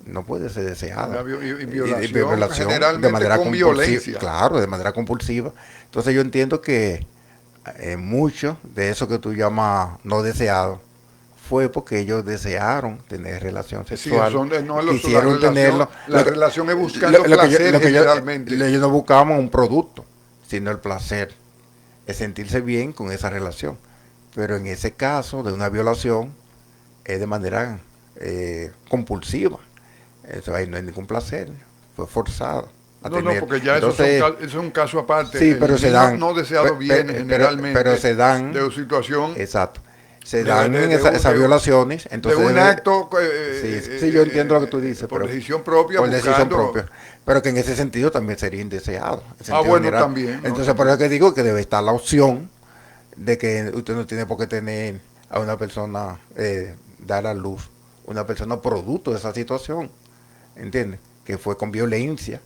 No puede ser deseada. Y violación generalmente de manera con violencia. Claro, de manera compulsiva. Entonces yo entiendo que mucho de eso que tú llamas no deseado fue porque ellos desearon tener relación sexual. Sí, quisieron tenerlo. La relación es buscando placer generalmente. Ellos no buscaban un producto, sino el placer. Es sentirse bien con esa relación. Pero en ese caso de una violación es de manera compulsiva. Eso ahí no hay ningún placer, fue forzado. No, porque ya entonces, eso es un caso aparte. Sí, pero se dan. No deseado viene generalmente pero se dan. De situación. Exacto. Se dan esas violaciones. Entonces, de un acto. Sí, yo entiendo lo que tú dices. Por decisión propia. Por decisión propia. Pero que en ese sentido también sería indeseado. Bueno, general. También. Entonces, por eso que digo que debe estar la opción de que usted no tiene por qué tener a una persona, dar a luz, una persona producto de esa situación. ¿Entiendes? Que fue con violencia,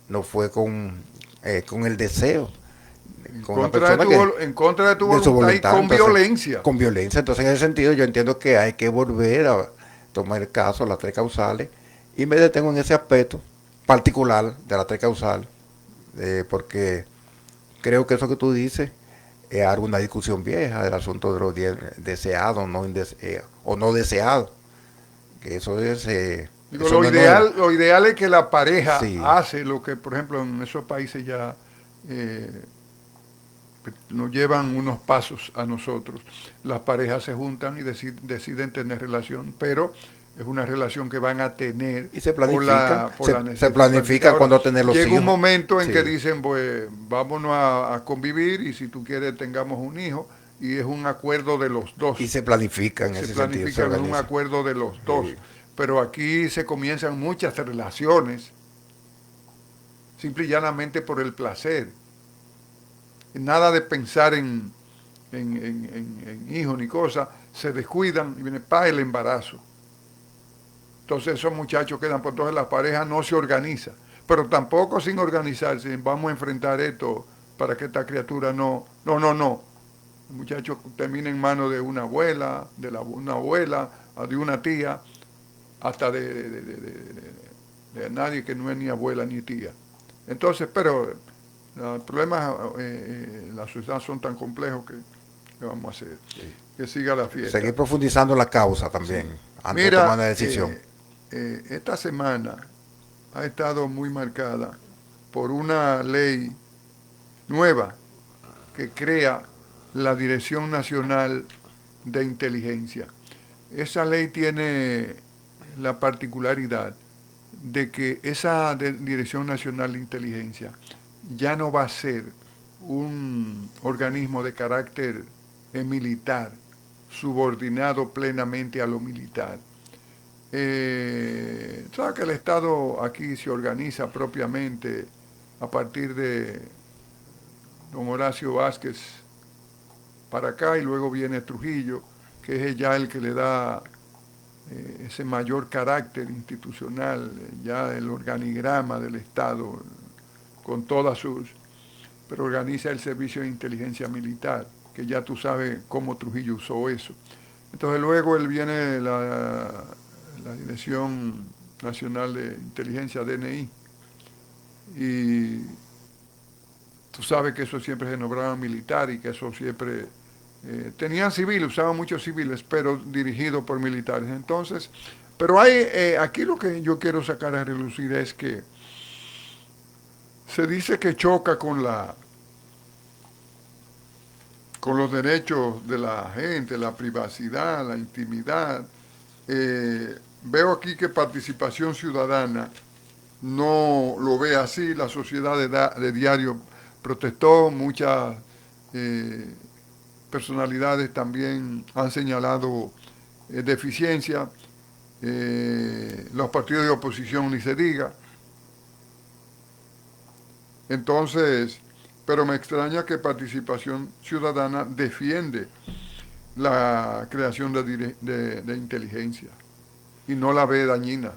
no fue con el deseo. En contra de tu voluntad, con violencia. Con violencia. Entonces, en ese sentido, yo entiendo que hay que volver a tomar el caso, las 3 causales, y me detengo en ese aspecto particular de las 3 causales, porque creo que eso que tú dices es alguna discusión vieja del asunto de los deseados o no deseados. Que eso es. Digo, lo ideal es que la pareja hace lo que, por ejemplo, en esos países ya nos llevan unos pasos a nosotros. Las parejas se juntan y deciden tener relación, pero es una relación que van a tener y se planifica, se planifica cuando tener los hijos. Llega un momento en que dicen, pues vámonos a convivir y si tú quieres tengamos un hijo, y es un acuerdo de los dos. Y se planifica en ese sentido. Se planifica, es un acuerdo de los dos. Pero aquí se comienzan muchas relaciones simple y llanamente por el placer. Nada de pensar en hijos ni cosas, se descuidan y viene para el embarazo. Entonces esos muchachos quedan, por entonces la pareja no se organiza, pero tampoco sin organizarse, vamos a enfrentar esto para que esta criatura no. El muchacho termina en manos de una abuela, una abuela, de una tía, hasta de nadie que no es ni abuela ni tía. Entonces, pero los problemas la sociedad son tan complejos que vamos a hacer. Sí. Que siga la fiesta. Seguir profundizando la causa también, sí. Antes de tomar una decisión. Esta semana ha estado muy marcada por una ley nueva que crea la Dirección Nacional de Inteligencia. Esa ley tiene la particularidad de que esa Dirección Nacional de Inteligencia ya no va a ser un organismo de carácter militar, subordinado plenamente a lo militar. Sabes que el Estado aquí se organiza propiamente a partir de don Horacio Vázquez para acá, y luego viene Trujillo, que es ya el que le da ese mayor carácter institucional, ya el organigrama del Estado, con todas sus... pero organiza el Servicio de Inteligencia Militar, que ya tú sabes cómo Trujillo usó eso. Entonces luego él viene la Dirección Nacional de Inteligencia, DNI, y tú sabes que eso siempre se nombraba militar y que eso siempre... tenían civiles, usaban muchos civiles, pero dirigidos por militares. Entonces, pero hay aquí lo que yo quiero sacar a relucir es que se dice que choca con los derechos de la gente, la privacidad, la intimidad. Veo aquí que Participación Ciudadana no lo ve así, la sociedad de diario protestó, muchas personalidades también han señalado deficiencia, los partidos de oposición ni se diga. Entonces, pero me extraña que Participación Ciudadana defiende la creación de inteligencia y no la ve dañina,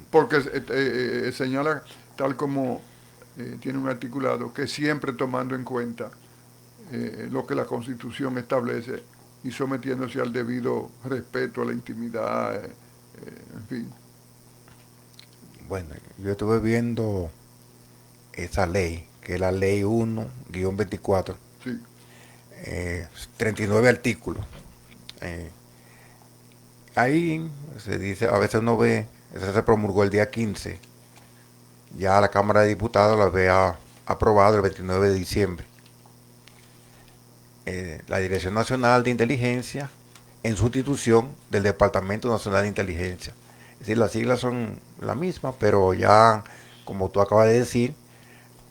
porque señala, tal como tiene un articulado, que siempre tomando en cuenta lo que la Constitución establece y sometiéndose al debido respeto a la intimidad, en fin. Bueno, yo estuve viendo esa ley, que es la ley 1-24, sí. 39 artículos. Ahí se dice, a veces uno ve, esa se promulgó el día 15, ya la Cámara de Diputados la había aprobado el 29 de diciembre. La Dirección Nacional de Inteligencia en sustitución del Departamento Nacional de Inteligencia. Es decir, las siglas son las mismas, pero ya, como tú acabas de decir,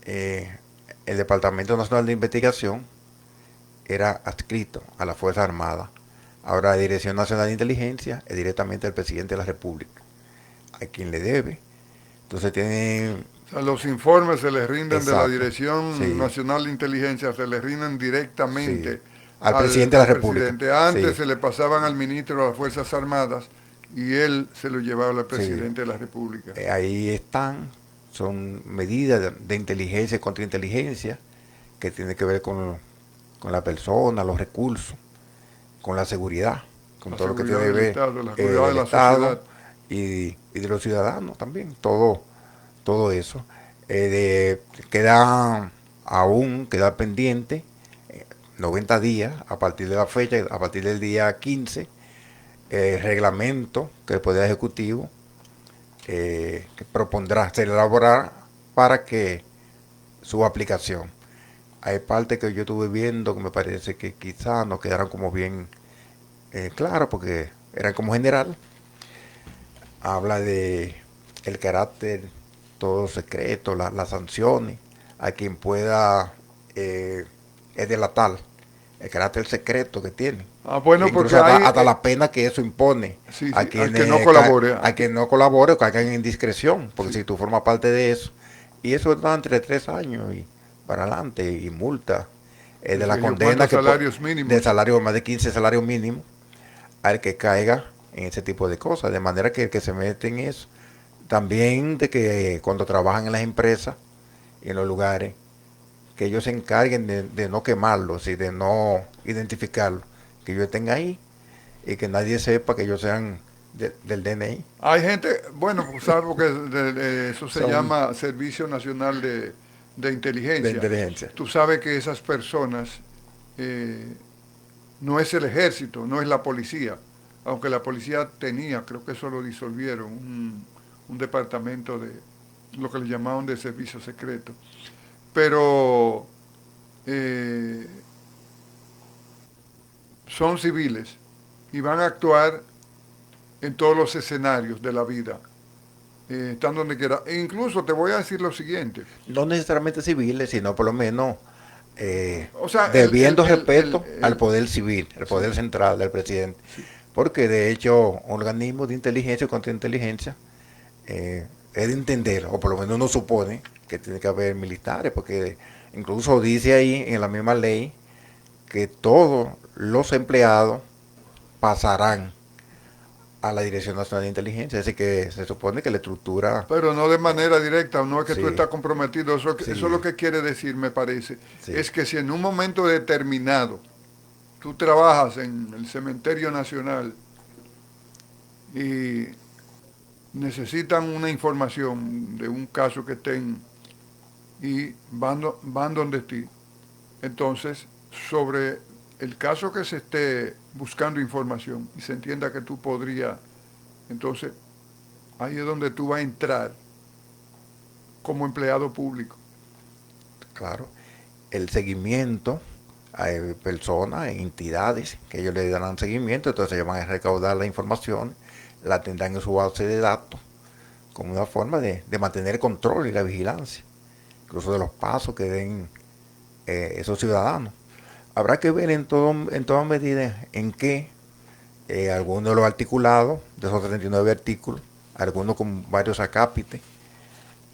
el Departamento Nacional de Investigación era adscrito a la Fuerza Armada. Ahora la Dirección Nacional de Inteligencia es directamente el presidente de la República, a quien le debe. Entonces tienen... O sea, los informes se les rinden, exacto, de la Dirección Nacional de Inteligencia, se les rinden directamente al presidente de la República. Antes se le pasaban al ministro de las Fuerzas Armadas y él se lo llevaba al presidente de la República. Ahí están, son medidas de inteligencia y contrainteligencia que tienen que ver con la persona, los recursos, con la seguridad, con todo lo que tiene que ver con la seguridad de la sociedad y de los ciudadanos también, todo eso. Queda pendiente 90 días a partir de la fecha, a partir del día 15, el reglamento que el Poder Ejecutivo que propondrá, se elaborará para que su aplicación. Hay partes que yo estuve viendo que me parece que quizás no quedaron como bien claras, porque eran como general. Habla de el carácter todo secreto, las sanciones a quien pueda delatar, el carácter secreto que tiene. Bueno, porque hasta la pena que eso impone a quien no colabore. A quien no colabore o caigan en indiscreción, porque si tú formas parte de eso, Y eso da entre 3 años y para adelante y multa ¿Qué de la sé yo condena cuántos que salarios de mínimos? salario más de 15 salarios mínimos al que caiga en ese tipo de cosas. De manera que el que se mete en eso, también de que cuando trabajan en las empresas y en los lugares, que ellos se encarguen de no quemarlos y de no identificarlos, que ellos estén ahí y que nadie sepa que ellos sean del DNI. Hay gente, bueno, pues sabe porque eso se Son llama Servicio Nacional de de Inteligencia. inteligencia. Tú sabes que esas personas eh, no es el ejército, no es la policía, aunque la policía tenía, creo que eso lo disolvieron, un departamento de lo que le llamaban de servicio secreto. Pero eh, son civiles y van a actuar en todos los escenarios de la vida, están donde quiera. E incluso te voy a decir lo siguiente. No necesariamente civiles, sino por lo menos O sea, debiendo respeto al poder civil, al poder sí, central del presidente. sí. Porque de hecho, organismos de inteligencia o contrainteligencia es de entender, o por lo menos uno supone que tiene que haber militares, porque incluso dice ahí en la misma ley que todos los empleados pasarán a la Dirección Nacional de Inteligencia, así que se supone que la estructura, Pero no de manera directa, no es que tú sí, estás comprometido. Eso es lo sí, que quiere decir, me parece. sí, Es que si en un momento determinado tú trabajas en el Cementerio Nacional y necesitan una información de un caso que estén y van donde ti, entonces sobre el caso que se esté buscando información y se entienda que tú podrías, entonces ahí es donde tú vas a entrar como empleado público. claro, el seguimiento a personas, entidades que ellos le darán seguimiento, entonces ellos van a recaudar la información, la tendrán en su base de datos, como una forma de mantener el control y la vigilancia, incluso de los pasos que den esos ciudadanos. Habrá que ver en toda medida en qué algunos de los articulados, de esos 39 artículos, algunos con varios acápites,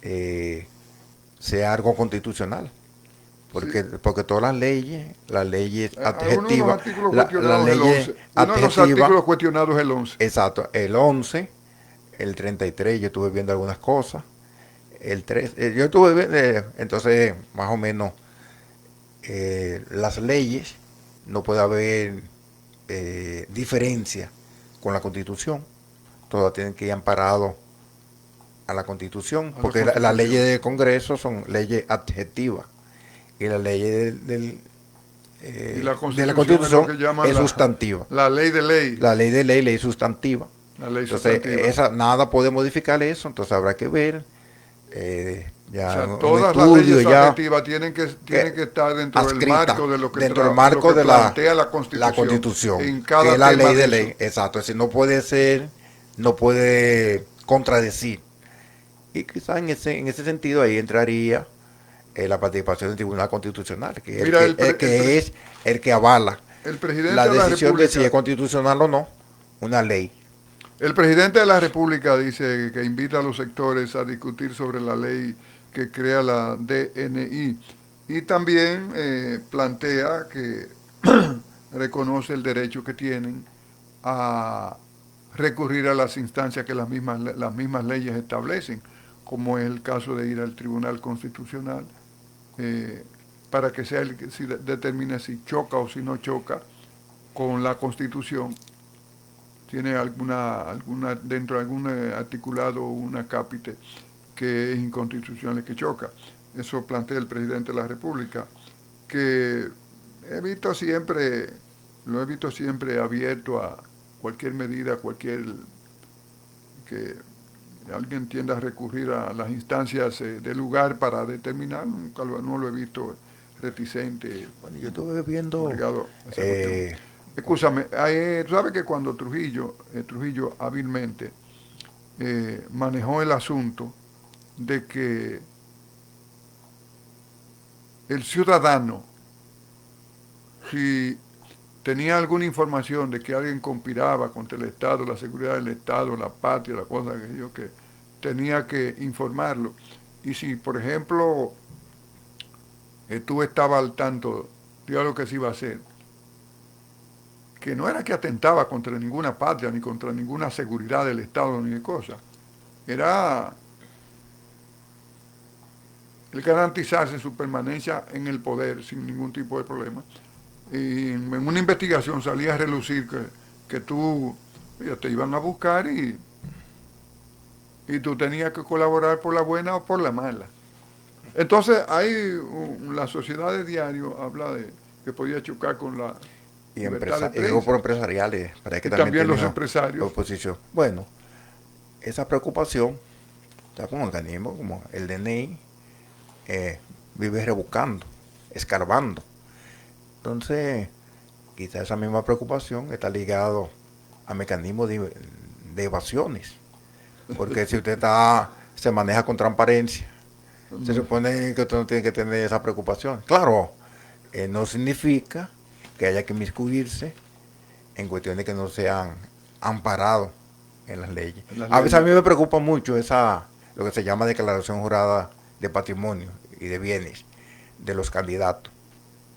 eh, sea algo constitucional. Sí. Porque todas las leyes Algunos de los adjetivas, artículos la cuestionados el ley 11. Uno de los adjetiva, artículos cuestionados es el 11. exacto, el 11, el 33, yo estuve viendo algunas cosas, el 3, yo estuve viendo, entonces, más o menos, las leyes, no puede haber diferencia con la Constitución, todas tienen que ir amparadas a la Constitución, A la porque las leyes Constitución. del Congreso son leyes adjetivas y la ley Y la de la Constitución es lo Constitución que llaman es sustantiva. la ley de ley. La ley de ley sustantiva. La ley Entonces, sustantiva. nada puede modificar eso, entonces habrá que ver O ya sea, un todas las estudio leyes ya adjetivas tienen que estar dentro del adscrita marco de lo que, dentro del de lo marco que de plantea la la Constitución Constitución, en que es cada la tema ley de de eso. ley, exacto, es decir, no puede ser, no puede contradecir. Y quizás en ese sentido ahí entraría la participación del Tribunal Constitucional, que, Mira, que es el que avala el la presidente de la decisión de si es República, constitucional o no una ley. el presidente de la República dice que invita a los sectores a discutir sobre la ley que crea la DNI y también plantea que reconoce el derecho que tienen a recurrir a las instancias que las mismas leyes establecen, como es el caso de ir al Tribunal Constitucional, eh, para que sea el que determine si choca o si no choca con la Constitución. Tiene dentro de algún articulado o un acápite que es inconstitucional y que choca. Eso plantea el presidente de la República, que he visto siempre, lo he visto siempre abierto a cualquier medida, cualquier que alguien tienda a recurrir a las instancias del lugar para determinar, no lo he visto reticente, Bueno, yo estuve viendo obligado a esa cuestión. eh, Escúchame, tú sabes que cuando Trujillo hábilmente manejó el asunto de que el ciudadano, si tenía alguna información de que alguien conspiraba contra el Estado, la seguridad del Estado, la patria, la cosa que yo que tenía que informarlo. Y si, por ejemplo, tú estabas al tanto de algo que se iba a hacer, que no era que atentaba contra ninguna patria, ni contra ninguna seguridad del Estado, ni de cosas, era el garantizarse su permanencia en el poder sin ningún tipo de problema. Y en una investigación salía a relucir que tú, ya te iban a buscar y tú tenías que colaborar por la buena o por la mala. Entonces, la sociedad de diario habla de que podía chocar con la Y, libertad de y grupos prensa. empresariales, para que Y también también los tengan empresarios. oposición. Bueno, esa preocupación, ya como organismo, como el DNI, vive rebuscando, escarbando. Entonces, quizá esa misma preocupación está ligado a mecanismos de evasiones. Porque si usted se maneja con transparencia, se supone que usted no tiene que tener esa preocupación. Claro, no significa que haya que inmiscuirse en cuestiones que no sean amparados en las leyes. A veces a mí me preocupa mucho lo que se llama declaración jurada de patrimonio y de bienes de los candidatos.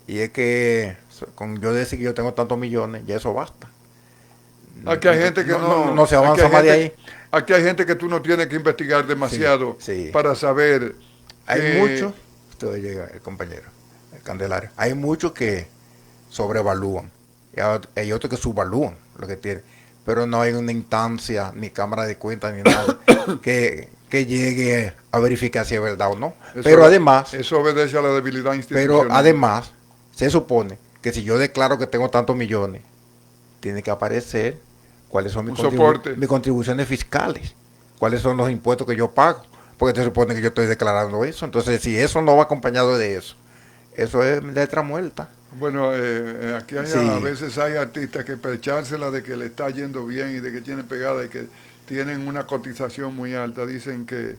Y es que con yo decir que yo tengo tantos millones, ya eso basta. Aquí hay gente que no se avanza más de ahí. Aquí hay gente que tú no tienes que investigar demasiado para saber hay muchos, usted llega el compañero, el Candelario, hay muchos que sobrevalúan y hay otros que subvalúan lo que tienen, pero no hay una instancia, ni cámara de cuentas, ni nada que llegue a verificar si es verdad o no. Pero además, eso obedece a la debilidad institucional. Pero además, se supone que si yo declaro que tengo tantos millones, tiene que aparecer cuáles son mis contribuciones fiscales, cuáles son los impuestos que yo pago, porque se supone que yo estoy declarando eso. Entonces, si eso no va acompañado de eso es letra muerta. Bueno, aquí a veces hay artistas que pechársela de que le está yendo bien y de que tienen pegada y que tienen una cotización muy alta. Dicen que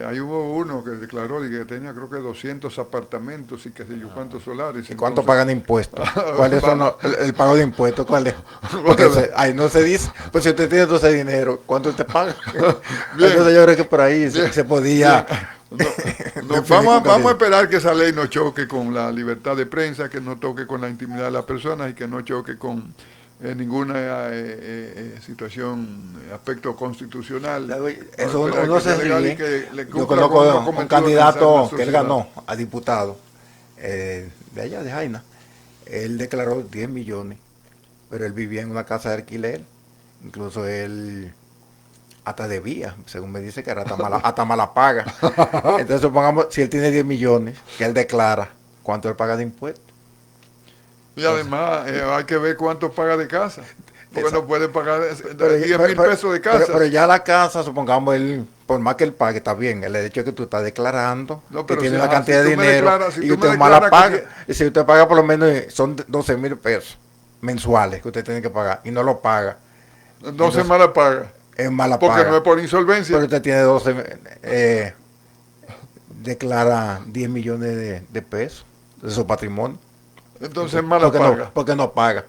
ahí hubo uno que declaró que tenía creo que 200 apartamentos y que sé yo cuántos solares. ¿Y cuánto pagan de impuestos? ¿Cuáles son el pago de impuestos? ¿Cuál es? Porque ahí no se dice, pues si usted tiene todo ese dinero, ¿cuánto usted paga? Entonces yo creo que por ahí se podía... vamos a esperar que esa ley no choque con la libertad de prensa, que no toque con la intimidad de las personas y que no choque con ninguna situación, aspecto constitucional. Eso uno se ríe. Yo conozco un candidato que él ganó a diputado de allá de Jaina. Él declaró 10 millones, pero él vivía en una casa de alquiler. Incluso él hasta debía, según me dice que era hasta mala paga. Entonces supongamos, si él tiene 10 millones, que él declara cuánto él paga de impuestos. Y además hay que ver cuánto paga de casa, porque no puede pagar 10,000 pesos de casa. Pero ya la casa, supongamos, él, por más que él pague, está bien, el hecho es que tú estás declarando que tiene una cantidad de dinero y usted mala paga. Y si usted paga por lo menos, son 12,000 pesos mensuales que usted tiene que pagar y no lo paga. Entonces mala paga. Es mala porque paga. No es por insolvencia. Pero usted tiene declara 10 millones de pesos de su patrimonio. Entonces mala paga. Porque no paga.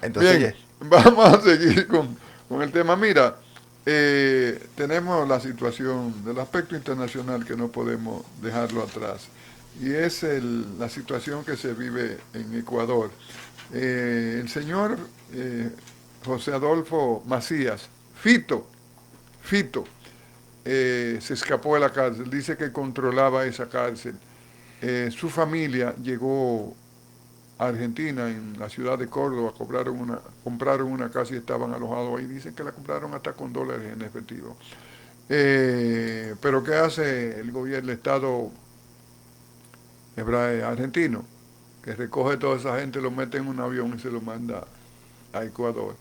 Entonces, bien, vamos a seguir con el tema. Mira, tenemos la situación del aspecto internacional que no podemos dejarlo atrás. Y es la situación que se vive en Ecuador. El señor José Adolfo Macías, Fito, se escapó de la cárcel, dice que controlaba esa cárcel. Su familia llegó a Argentina, en la ciudad de Córdoba, compraron una casa y estaban alojados ahí. Dicen que la compraron hasta con dólares en efectivo. Pero ¿qué hace el gobierno, el Estado argentino? Que recoge toda esa gente, lo mete en un avión y se lo manda a Ecuador.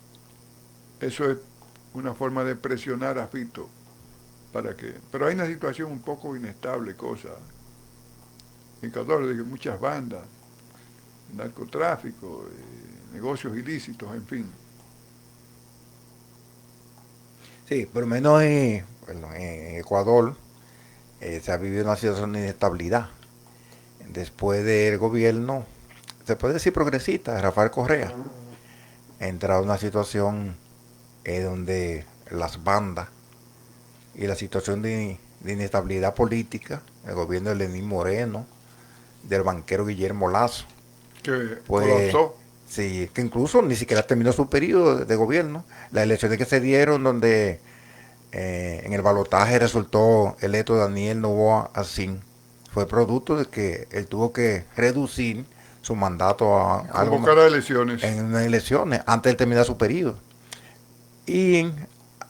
Eso es una forma de presionar a Fito pero hay una situación un poco inestable, en Ecuador, de muchas bandas, narcotráfico, negocios ilícitos, en fin. Sí, por lo menos en Ecuador se ha vivido una situación de inestabilidad. Después del gobierno, se puede decir progresista, Rafael Correa, ha entrado en una situación donde las bandas y la situación de de inestabilidad política, el gobierno de Lenín Moreno, del banquero Guillermo Lazo. que Pues colapsó. sí, que incluso ni siquiera terminó su periodo de gobierno. Las elecciones que se dieron donde en el balotaje resultó electo Daniel Noboa Asín, fue producto de que él tuvo que reducir su mandato a Y algo más convocar a elecciones. en unas elecciones antes de terminar su periodo. Y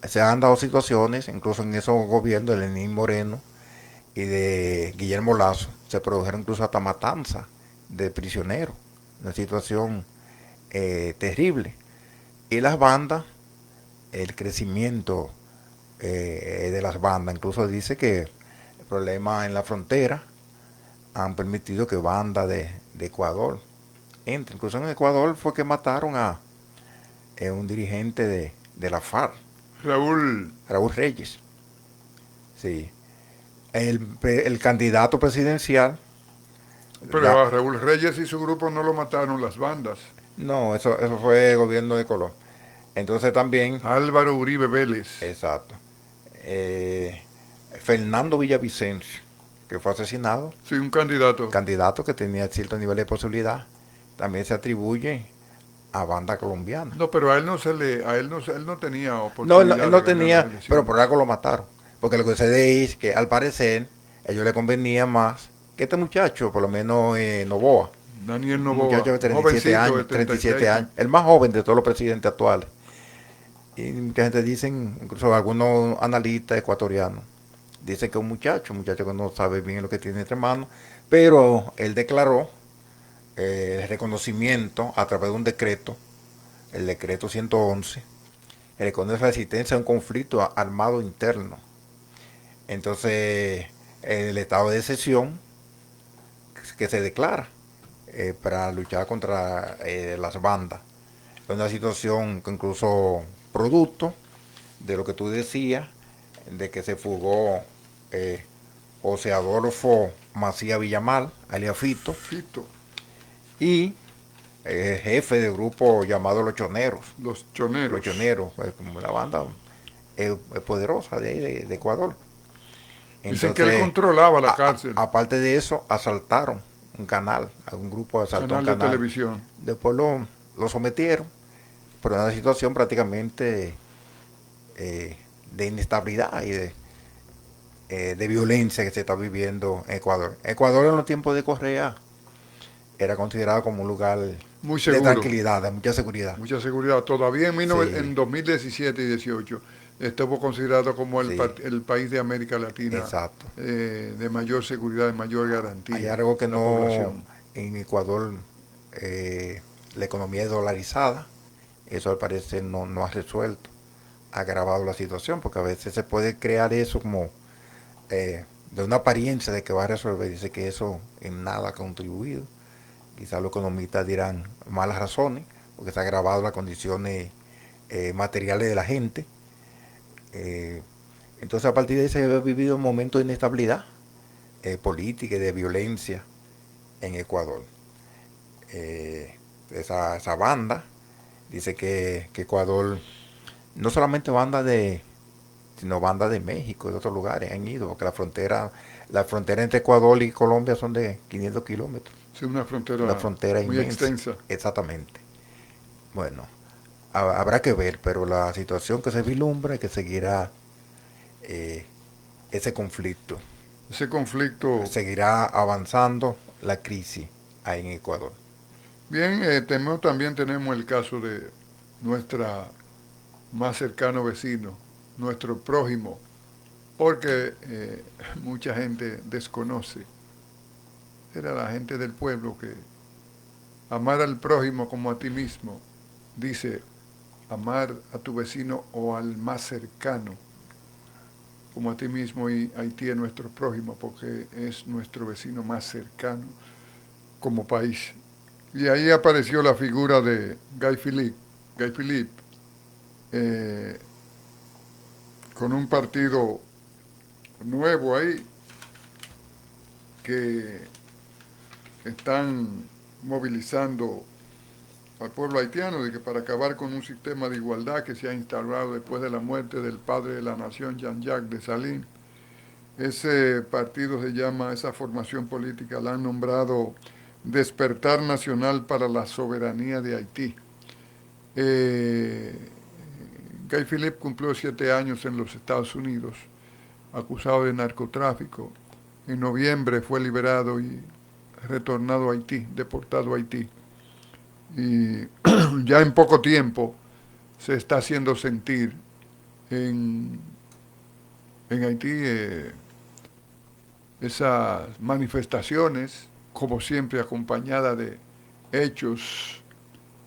se han dado situaciones, incluso en esos gobiernos de Lenín Moreno y de Guillermo Lazo, se produjeron incluso hasta matanzas de prisioneros, una situación terrible. Y las bandas, el crecimiento de las bandas, incluso dice que el problema en la frontera han permitido que bandas de Ecuador entren. Incluso en Ecuador fue que mataron a un dirigente de la FARC, Raúl, Raúl Reyes. Sí. El candidato presidencial, pero a Raúl Reyes y su grupo no lo mataron las bandas. no, eso fue el gobierno de Colón. Entonces también, Álvaro Uribe Vélez. exacto, eh, Fernando Villavicencio, que fue asesinado, Sí, un candidato. candidato que tenía cierto nivel de posibilidad, también se atribuye a banda colombiana. No, pero a él no se le, a él no, él no tenía No, oportunidad él de no ganar las tenía, pero elecciones. por algo lo mataron. Porque lo que sucede es que al parecer a ellos le convenía más que este muchacho, por lo menos Novoa, Daniel un muchacho Noboa, de un 37 jovencito de años, 37 36 años, años. el más joven de todos los presidentes actuales. Y mucha gente dicen, incluso algunos analistas ecuatorianos, dicen que un muchacho que no sabe bien lo que tiene entre manos, pero él declaró el reconocimiento a través de un decreto, el decreto 111, reconoce la existencia de un conflicto armado interno. Entonces, el estado de excepción que se declara para luchar contra las bandas. Es una situación que incluso producto de lo que tú decías, de que se fugó eh, José Adolfo Macías Villamar, alias Fito, Fito, y jefe del grupo llamado Los Choneros. los Los choneros. Choneros, como una banda poderosa de ahí, de Ecuador. Dicen que él Entonces, controlaba la cárcel, aparte de eso, asaltaron un canal, algún grupo asaltó un canal de canal. televisión. Después lo sometieron, pero en una situación prácticamente de inestabilidad y de violencia que se está viviendo en Ecuador. Ecuador en los tiempos de Correa era considerado como un lugar Muy de seguro, tranquilidad, de mucha seguridad. mucha seguridad. Todavía Sí, en 2017 y 18 estuvo considerado como sí, el país de América Latina exacto. de mayor seguridad, de mayor Hay garantía algo que de la no, población. en Ecuador, la economía es dolarizada, eso al parecer no ha resuelto, ha agravado la situación, porque a veces se puede crear eso como de una apariencia de que va a resolver, dice que eso en nada ha contribuido. Quizás los economistas dirán malas razones, porque se ha agravado las condiciones materiales de la gente. Eh, entonces a partir de ahí se ha vivido un momento de inestabilidad política y de violencia en Ecuador. Esa banda dice que Ecuador, no solamente banda sino bandas de México y de otros lugares han ido, porque la frontera entre Ecuador y Colombia son de 500 kilómetros, Es una una frontera frontera muy inmensa, extensa. exactamente. Bueno, habrá que ver, pero la situación que se vislumbra es que seguirá eh, ese conflicto, Ese conflicto. seguirá avanzando la crisis ahí en Ecuador. Bien, también tenemos el caso de nuestra más cercano vecino, nuestro prójimo, porque mucha gente desconoce. Era la gente del pueblo que amar al prójimo como a ti mismo, dice amar a tu vecino o al más cercano como a ti mismo, y Haití es nuestro prójimo porque es nuestro vecino más cercano como país. Y ahí apareció la figura de Guy Philippe, eh, con un partido nuevo ahí que están movilizando al pueblo haitiano de que para acabar con un sistema de igualdad que se ha instalado después de la muerte del padre de la nación, Jean-Jacques Dessalines, Ese partido se llama, esa formación política la han nombrado Despertar Nacional para la Soberanía de Haití. Eh, Guy Philippe cumplió 7 años en los Estados Unidos, acusado de narcotráfico. En noviembre fue liberado y retornado a Haití, deportado a Haití. Y ya en poco tiempo se está haciendo sentir en, en Haití esas manifestaciones, como siempre acompañada de hechos,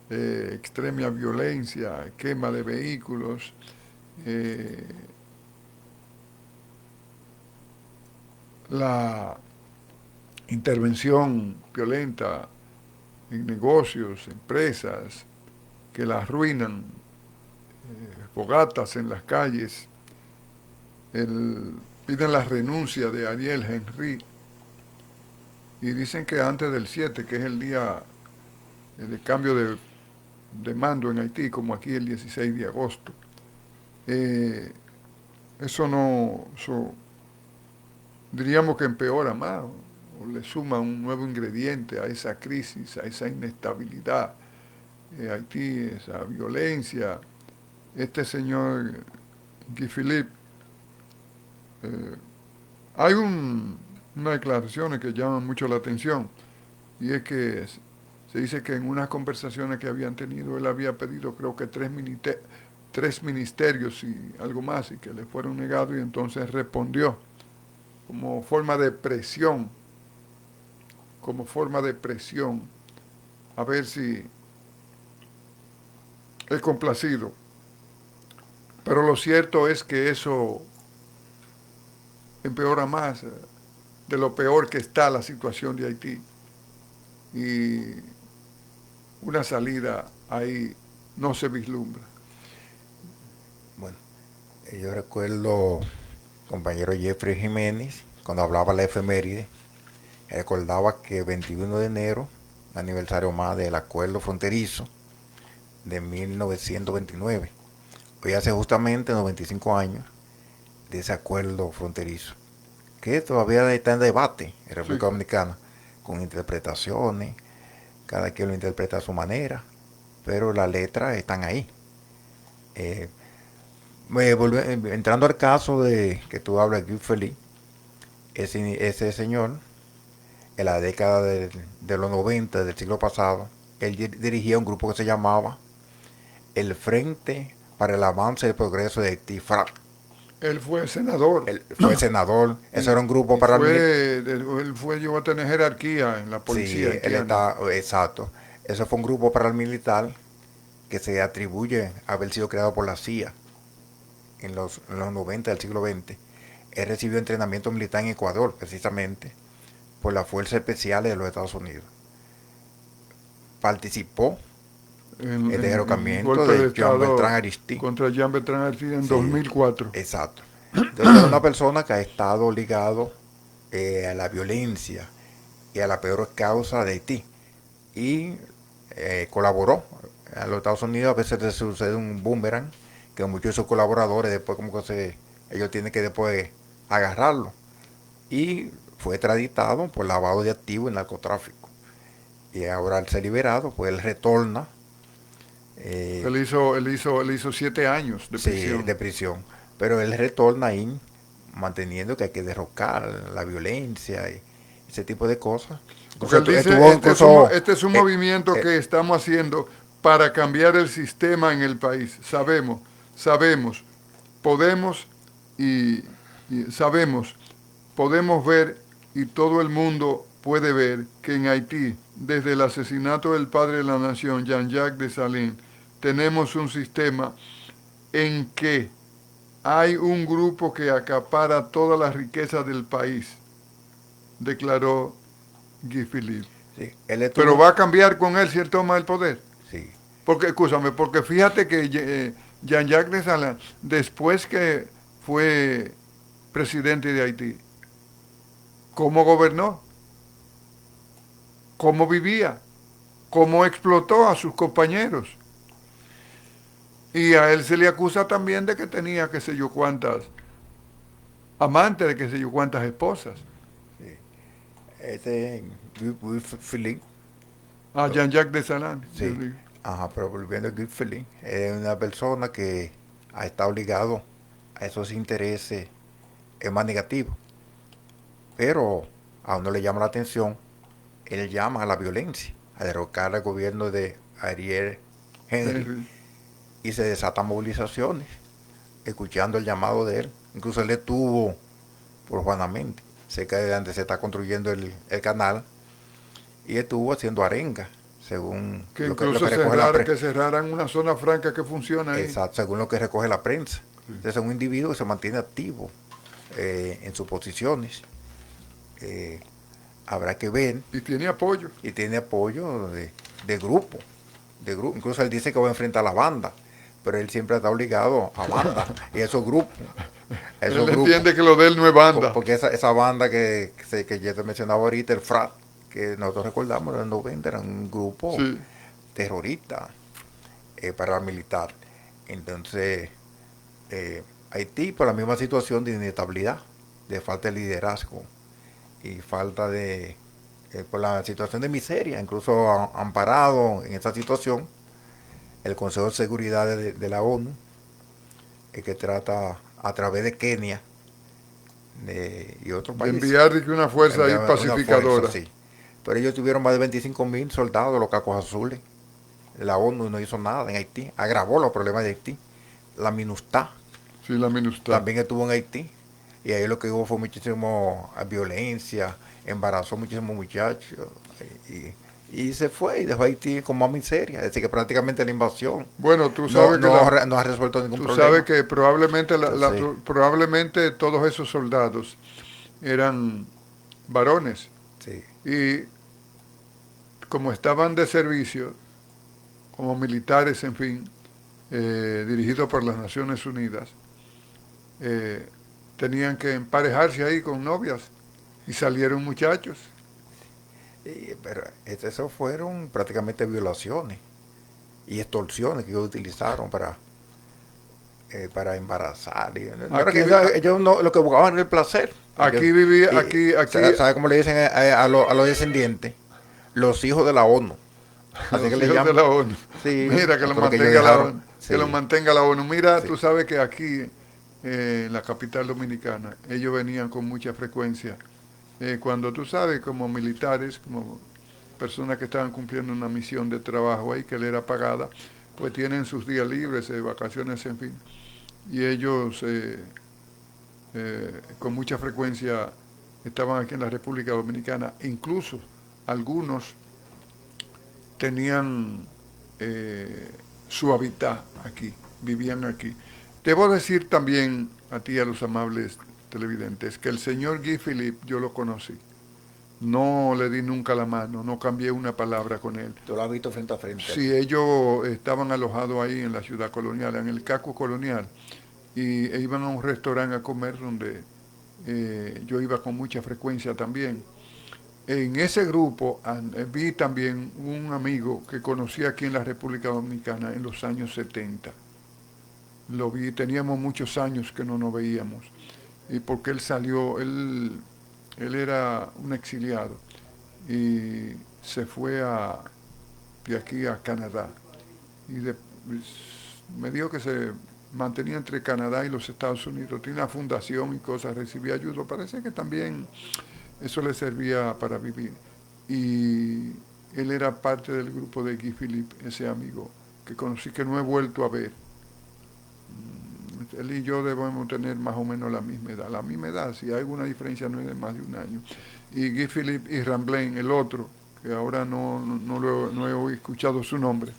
extrema violencia, quema de vehículos, eh, la intervención violenta en negocios, empresas, que la arruinan, fogatas en las calles, piden la renuncia de Ariel Henry y dicen que antes del 7, que es el día de cambio de mando en Haití, como aquí el 16 de agosto, eh, eso no, eso diríamos que empeora más, o le suma un nuevo ingrediente a esa crisis, a esa inestabilidad. Haití, esa violencia. Este señor Guy Philippe, eh, hay unas declaraciones que llaman mucho la atención, y es que se dice que en unas conversaciones que habían tenido, él había pedido creo que tres ministerios y algo más, y que le fueron negados, y entonces respondió como forma de presión, como forma de presión, a ver si es complacido. Pero lo cierto es que eso empeora más de lo peor que está la situación de Haití. Y una salida ahí no se vislumbra. Bueno, yo recuerdo, compañero Jeffrey Jiménez, cuando hablaba la efeméride, recordaba que 21 de enero, aniversario más del acuerdo fronterizo de 1929. Hoy hace justamente 95 años de ese acuerdo fronterizo, que todavía está en debate en Sí. República Dominicana, con interpretaciones, cada quien lo interpreta a su manera, pero las letras están ahí. Eh, Entrando al caso de que tú hablas, Guy Feliz, ese señor, en la década de los 90 del siglo pasado, él dirigía un grupo que se llamaba el Frente para el Avance y el Progreso de Haití, FRAP. Él fue senador Él fue senador, eso era un grupo y paramilitar. llegó a tener jerarquía en la policía Sí, él haitiana. está, exacto. Eso fue un grupo paramilitar que se atribuye a haber sido creado por la CIA en los 90 del siglo XX. Él recibió entrenamiento militar en Ecuador, precisamente, por las Fuerzas Especiales de los Estados Unidos. Participó en el En el derrocamiento golpe de de Jean Bertrand Estado Aristide. contra Jean Bertrand Artiste en Sí, 2004. exacto. Entonces es una persona que ha estado ligado a la violencia y a la peor causa de Haití. Y colaboró a los Estados Unidos. A veces le sucede un boomerang, que muchos de sus colaboradores después como que ellos tienen que después agarrarlo. Y fue extraditado por lavado de activos y narcotráfico. Y ahora al ser liberado, pues él retorna, eh, Él hizo 7 años de sí, prisión. de prisión. Pero él retorna ahí manteniendo que hay que derrocar la violencia y ese tipo de cosas. Porque él Incluso dice, estuvo incluso... este es un eh, movimiento eh, que estamos haciendo para cambiar el sistema en el país. Sabemos, podemos y, sabemos, podemos ver y todo el mundo puede ver que en Haití, desde el asesinato del padre de la nación, Jean-Jacques Dessalines, tenemos un sistema en que hay un grupo que acapara toda la riqueza del país, declaró Guy Philippe. sí, él Pero estuvo... va a cambiar con él si él toma el poder. Sí, Porque, escúchame, porque fíjate que Jean-Jacques Dessalines, después que fue presidente de Haití, ¿cómo gobernó? ¿Cómo vivía? ¿Cómo explotó a sus compañeros? Y a él se le acusa también de que tenía qué sé yo cuántas amante de qué sé yo cuántas esposas. Sí. Ese Guy Philippe, Ah, Jean-Jacques Dessalines, yo sí. digo. Ajá, pero volviendo a Guy Philippe, es una persona que ha estado ligado a esos intereses más negativos. Pero a uno le llama la atención, él llama a la violencia, a derrocar al gobierno de Ariel Henry Henry. y se desatan movilizaciones, escuchando el llamado de él. Incluso él estuvo por Juanamente, cerca de donde se está construyendo el canal, y estuvo haciendo arenga, según Que lo incluso que recoge la prensa. que cerraran una zona franca que funciona ahí. Exacto, según lo que recoge la prensa. Sí. Entonces es un individuo que se mantiene activo en sus posiciones. Eh, Habrá que ver, Y tiene apoyo. y tiene apoyo de grupo, de grupo. Incluso él dice que va a enfrentar a la banda, pero él siempre está obligado a banda y esos grupos. Esos Él grupos. entiende que lo de él no es banda. Porque esa banda que ya te mencionaba ahorita, el FRAT, que nosotros recordamos en los 90, era un grupo Sí. terrorista paramilitar. Entonces, Haití, por la misma situación de inestabilidad, de falta de liderazgo y falta por la situación de miseria, incluso amparado en esta situación, el Consejo de Seguridad de la ONU, que trata a través de Kenia y otros De países, enviar una fuerza ahí enviar una pacificadora. fuerza, sí. Pero ellos tuvieron más de 25.000 soldados de los Cacos Azules. La ONU no hizo nada en Haití, agravó los problemas de Haití. La MINUSTAH Sí, la MINUSTAH. también estuvo en Haití. Y ahí lo que hubo fue muchísimo violencia, embarazó muchísimos muchachos. Y se fue y dejó a Haití con más miseria. Es decir, que prácticamente la invasión Bueno, tú sabes no ha resuelto ningún tú problema. sabes que probablemente, Entonces, probablemente todos esos soldados eran varones. sí. Y como estaban de servicio, como militares, en fin, dirigidos por las Naciones Unidas, tenían que emparejarse ahí con novias y salieron muchachos. Pero esos fueron prácticamente violaciones y extorsiones que ellos utilizaron para embarazar. Ellos no, lo que buscaban era el placer. Aquí vivía, ¿Sabe cómo le dicen a los descendientes? Los hijos de la ONU. Así los que le hijos de llaman. la ONU. Sí, Mira, que lo porque ellos mantenga la dejaron. ONU. Sí, Que lo mantenga la ONU. Mira, sí. tú sabes que aquí, en la capital dominicana, ellos venían con mucha frecuencia. Cuando tú sabes, como militares, como personas que estaban cumpliendo una misión de trabajo ahí que le era pagada, pues tienen sus días libres, vacaciones, en fin. Y ellos con mucha frecuencia estaban aquí en la República Dominicana. Incluso algunos tenían su hábitat aquí, vivían aquí. Debo decir también a ti y a los amables televidentes que el señor Guy Philippe yo lo conocí. No le di nunca la mano, no cambié una palabra con él. Tú lo has visto frente a frente. Sí, ellos estaban alojados ahí en la ciudad colonial, en el casco colonial, e iban a un restaurante a comer donde yo iba con mucha frecuencia también. En ese grupo vi también un amigo que conocí aquí en la República Dominicana en los años 70. Lo vi, teníamos muchos años que no nos veíamos. Y porque él salió, él era un exiliado y se fue de aquí a Canadá. Me dijo que se mantenía entre Canadá y los Estados Unidos. Tiene una fundación y cosas, recibía ayuda. Parece que también eso le servía para vivir. Y él era parte del grupo de Guy Philippe, ese amigo que conocí, que no he vuelto a ver. Él y yo debemos tener más o menos la misma edad. La misma edad, si hay alguna diferencia no es de más de un año. Y Guy Philippe y Ramblin, el otro, que ahora no he escuchado su nombre,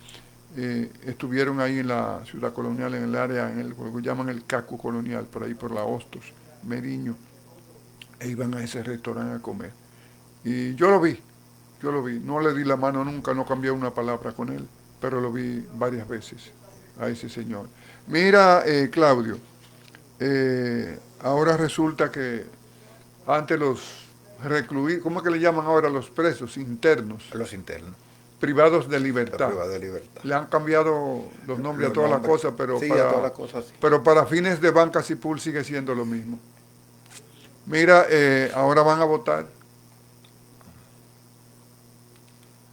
estuvieron ahí en la ciudad colonial, en el área, en lo que llaman el casco colonial, por ahí por la Hostos, Meriño, e iban a ese restaurante a comer. Y yo lo vi, no le di la mano nunca, no cambié una palabra con él, pero lo vi varias veces a ese señor. Mira, Claudio, ahora resulta que antes los recluidos, ¿cómo es que le llaman ahora los presos internos? Los internos. Privados de libertad. Privados de libertad. Le han cambiado los nombres Los a todas las nombres. cosas, pero, Sí, para, a todas las cosas, sí. pero para fines de Banca Cipul sigue siendo lo mismo. Mira, ahora van a votar.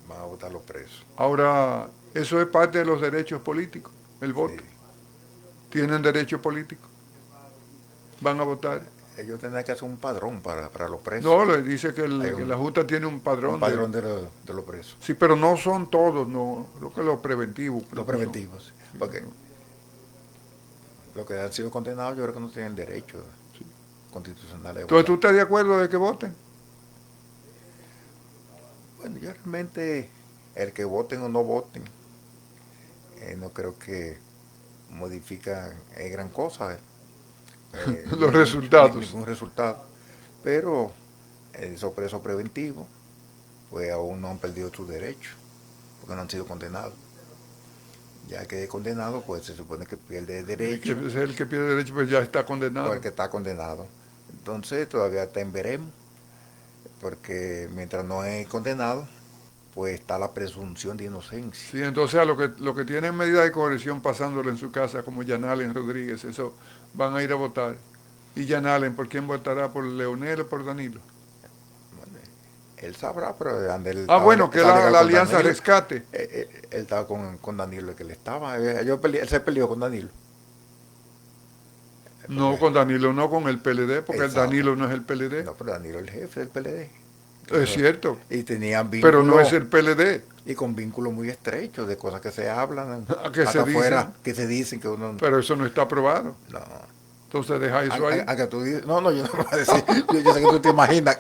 Van a votar los presos. Ahora, eso es parte de los derechos políticos, el Sí. voto. Tienen derecho político. Van a votar. Ellos tendrán que hacer un padrón para los presos. No, le dice que, Hay que la Junta tiene un un padrón padrón de los presos. Sí, pero no son todos, no. Creo que los preventivos. Los preventivos. Porque los que han sido condenados yo creo que no tienen derecho constitucional de Entonces, ¿tú votar. estás de acuerdo de que voten? Bueno, yo realmente, el que voten o no voten, no creo que modifica gran cosa. Los resultados. Ningún resultado. Pero esos presos preventivos, pues aún no han perdido sus derechos, porque no han sido condenados. Ya que es condenado, pues se supone que pierde derecho, Que es el que pierde derecho, pues ya está o condenado. el que está condenado. Entonces todavía está en veremos, porque mientras no es condenado, pues está la presunción de inocencia. Sí, entonces a lo que tienen medida de coerción pasándolo en su casa, como Yanalen Rodríguez, eso van a ir a votar. Y Yanalen, ¿por quién votará? ¿Por Leonel o por Danilo? Bueno, él sabrá, pero él Ah, estaba, bueno, que estaba la legal con Alianza Danilo. Rescate. Él estaba con Danilo, que él estaba. Él se peleó con Danilo. No Porque con Danilo, no con el PLD, porque el Exacto. Danilo no es el PLD. No, pero Danilo es el jefe del PLD. Es cierto, Y tenían pero no es vínculos, el PLD. y con vínculos muy estrechos de cosas que se hablan Que hasta se afuera, dicen, que se dicen que uno. pero eso no está aprobado. No. Entonces deja eso ahí. A que tú dices, no, yo no voy a decir, yo sé que tú te imaginas.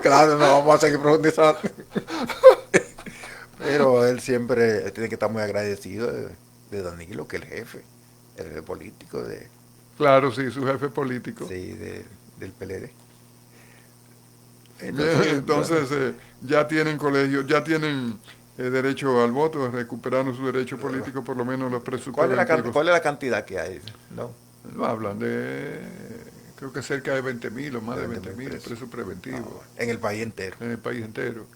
Claro, no vamos a seguir profundizando. Pero él siempre tiene que estar muy agradecido de Danilo, que es el jefe político Claro, sí, su jefe político. sí, del PLD. Entonces ya tienen colegio, ya tienen derecho al voto, recuperaron su derecho político, por lo menos los presos preventivos. ¿Cuál es la cantidad que hay? No, No, hablan de, creo que cerca de 20.000 o más de 20.000 20.000 presos. presos preventivos No, en el país entero. en el país entero.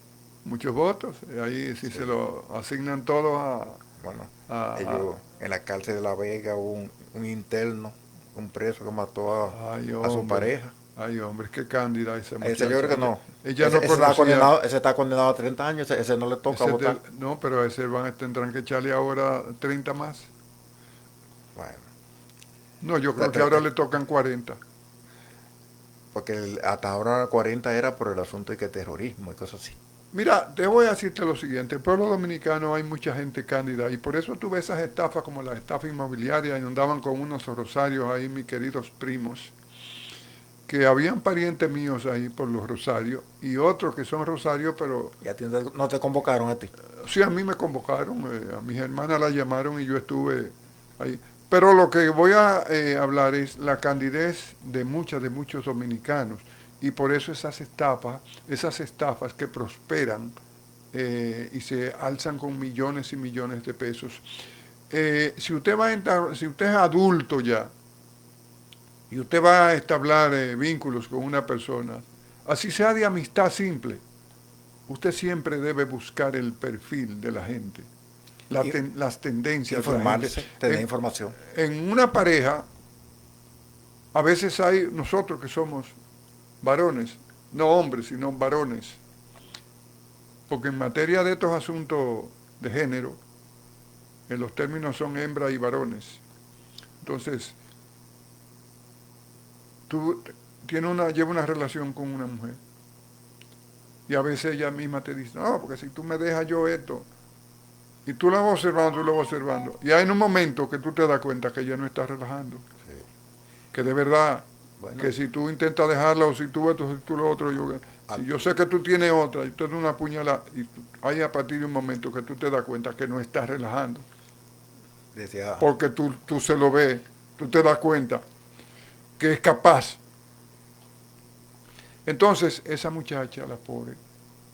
Muchos votos, ahí sí se lo asignan todos Bueno, a- ellos en la cárcel de La Vega hubo un interno, un preso que mató ay, a su hombre, pareja. ay, hombre, qué cándida esa muchacha. Ese yo creo que no. Ella no Ese está conocía. ese está condenado a 30 años, ese no le toca Ese votar. no, pero a ese tendrán que echarle ahora 30 más. Bueno, No, yo creo que ahora le tocan 40. porque hasta ahora 40 era por el asunto de que terrorismo y cosas así. Mira, te voy a decirte lo siguiente, el pueblo dominicano hay mucha gente cándida y por eso tuve esas estafas como la estafa inmobiliaria y andaban con unos rosarios ahí, mis queridos primos, que habían parientes míos ahí por los rosarios y otros que son rosarios, pero Ya no te convocaron a ti. sí a mí me convocaron, a mis hermanas la llamaron y yo estuve ahí. Pero lo que voy a hablar es la candidez de muchos dominicanos y por eso esas estafas que prosperan y se alzan con millones y millones de pesos. Si usted va a entrar, si usted es adulto ya y usted va a establecer vínculos con una persona, así sea de amistad simple, usted siempre debe buscar el perfil de la gente, las tendencias de la gente. Informarse, tener información. En una pareja, a veces hay nosotros que somos varones, no hombres, sino varones, porque en materia de estos asuntos de género, los términos son hembra y varones. Entonces, tú llevas una relación con una mujer y a veces ella misma te dice, no, porque si tú me dejas yo esto, y tú la vas observando, y hay un momento que tú te das cuenta que ella no está relajando, Sí. que de verdad, Bueno, que si tú intentas dejarla o si tú esto, si tú lo otro, si yo sé que tú tienes otra y tú das una puñalada, y hay a partir de un momento que tú te das cuenta que no estás relajando, decía, porque tú se lo ves, tú te das cuenta que es capaz. Entonces, esa muchacha, la pobre,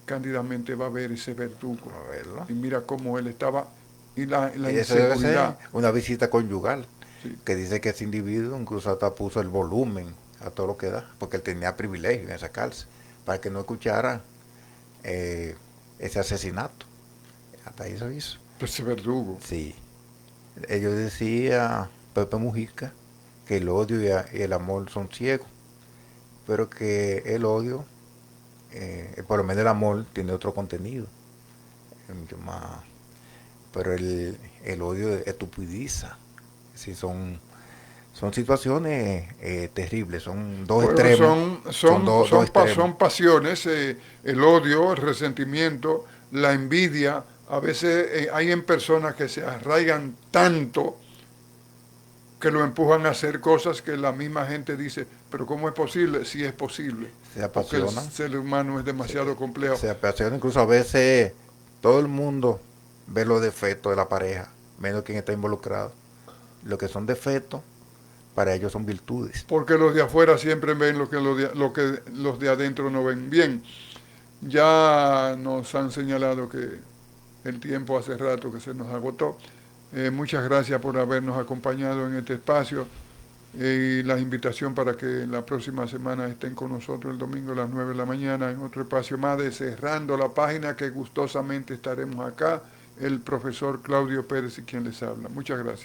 cándidamente va a ver ese verdugo. a verlo. Y mira cómo él estaba, y la Y eso debe ser inseguridad. una visita conyugal, Sí. que dice que ese individuo incluso hasta puso el volumen a todo lo que da, porque él tenía privilegio en esa cárcel, para que no escuchara ese asesinato. Hasta eso hizo. Ese verdugo. Sí. Ellos decía Pepe Mujica que el odio y el amor son ciegos. pero que el odio, por lo menos el amor, tiene otro contenido. Mucho más, pero el odio estupidiza. Sí, son situaciones terribles, son dos Bueno, extremos, dos extremos. son pasiones, el odio, el resentimiento, la envidia. A veces hay en personas que se arraigan tanto que lo empujan a hacer cosas que la misma gente dice, pero ¿cómo es posible? Sí es posible, Se porque el apasionan, ser humano es demasiado complejo. se apasionan, incluso a veces todo el mundo ve los defectos de la pareja, menos quien está involucrado. Lo que son defectos, para ellos son virtudes. Porque los de afuera siempre ven lo que los de adentro no ven. Bien, ya nos han señalado que el tiempo hace rato que se nos agotó. Muchas gracias por habernos acompañado en este espacio y la invitación para que la próxima semana estén con nosotros el domingo a las 9 de la mañana en otro espacio más de Cerrando la Página, que gustosamente estaremos acá, el profesor Claudio Pérez y quien les habla. Muchas gracias.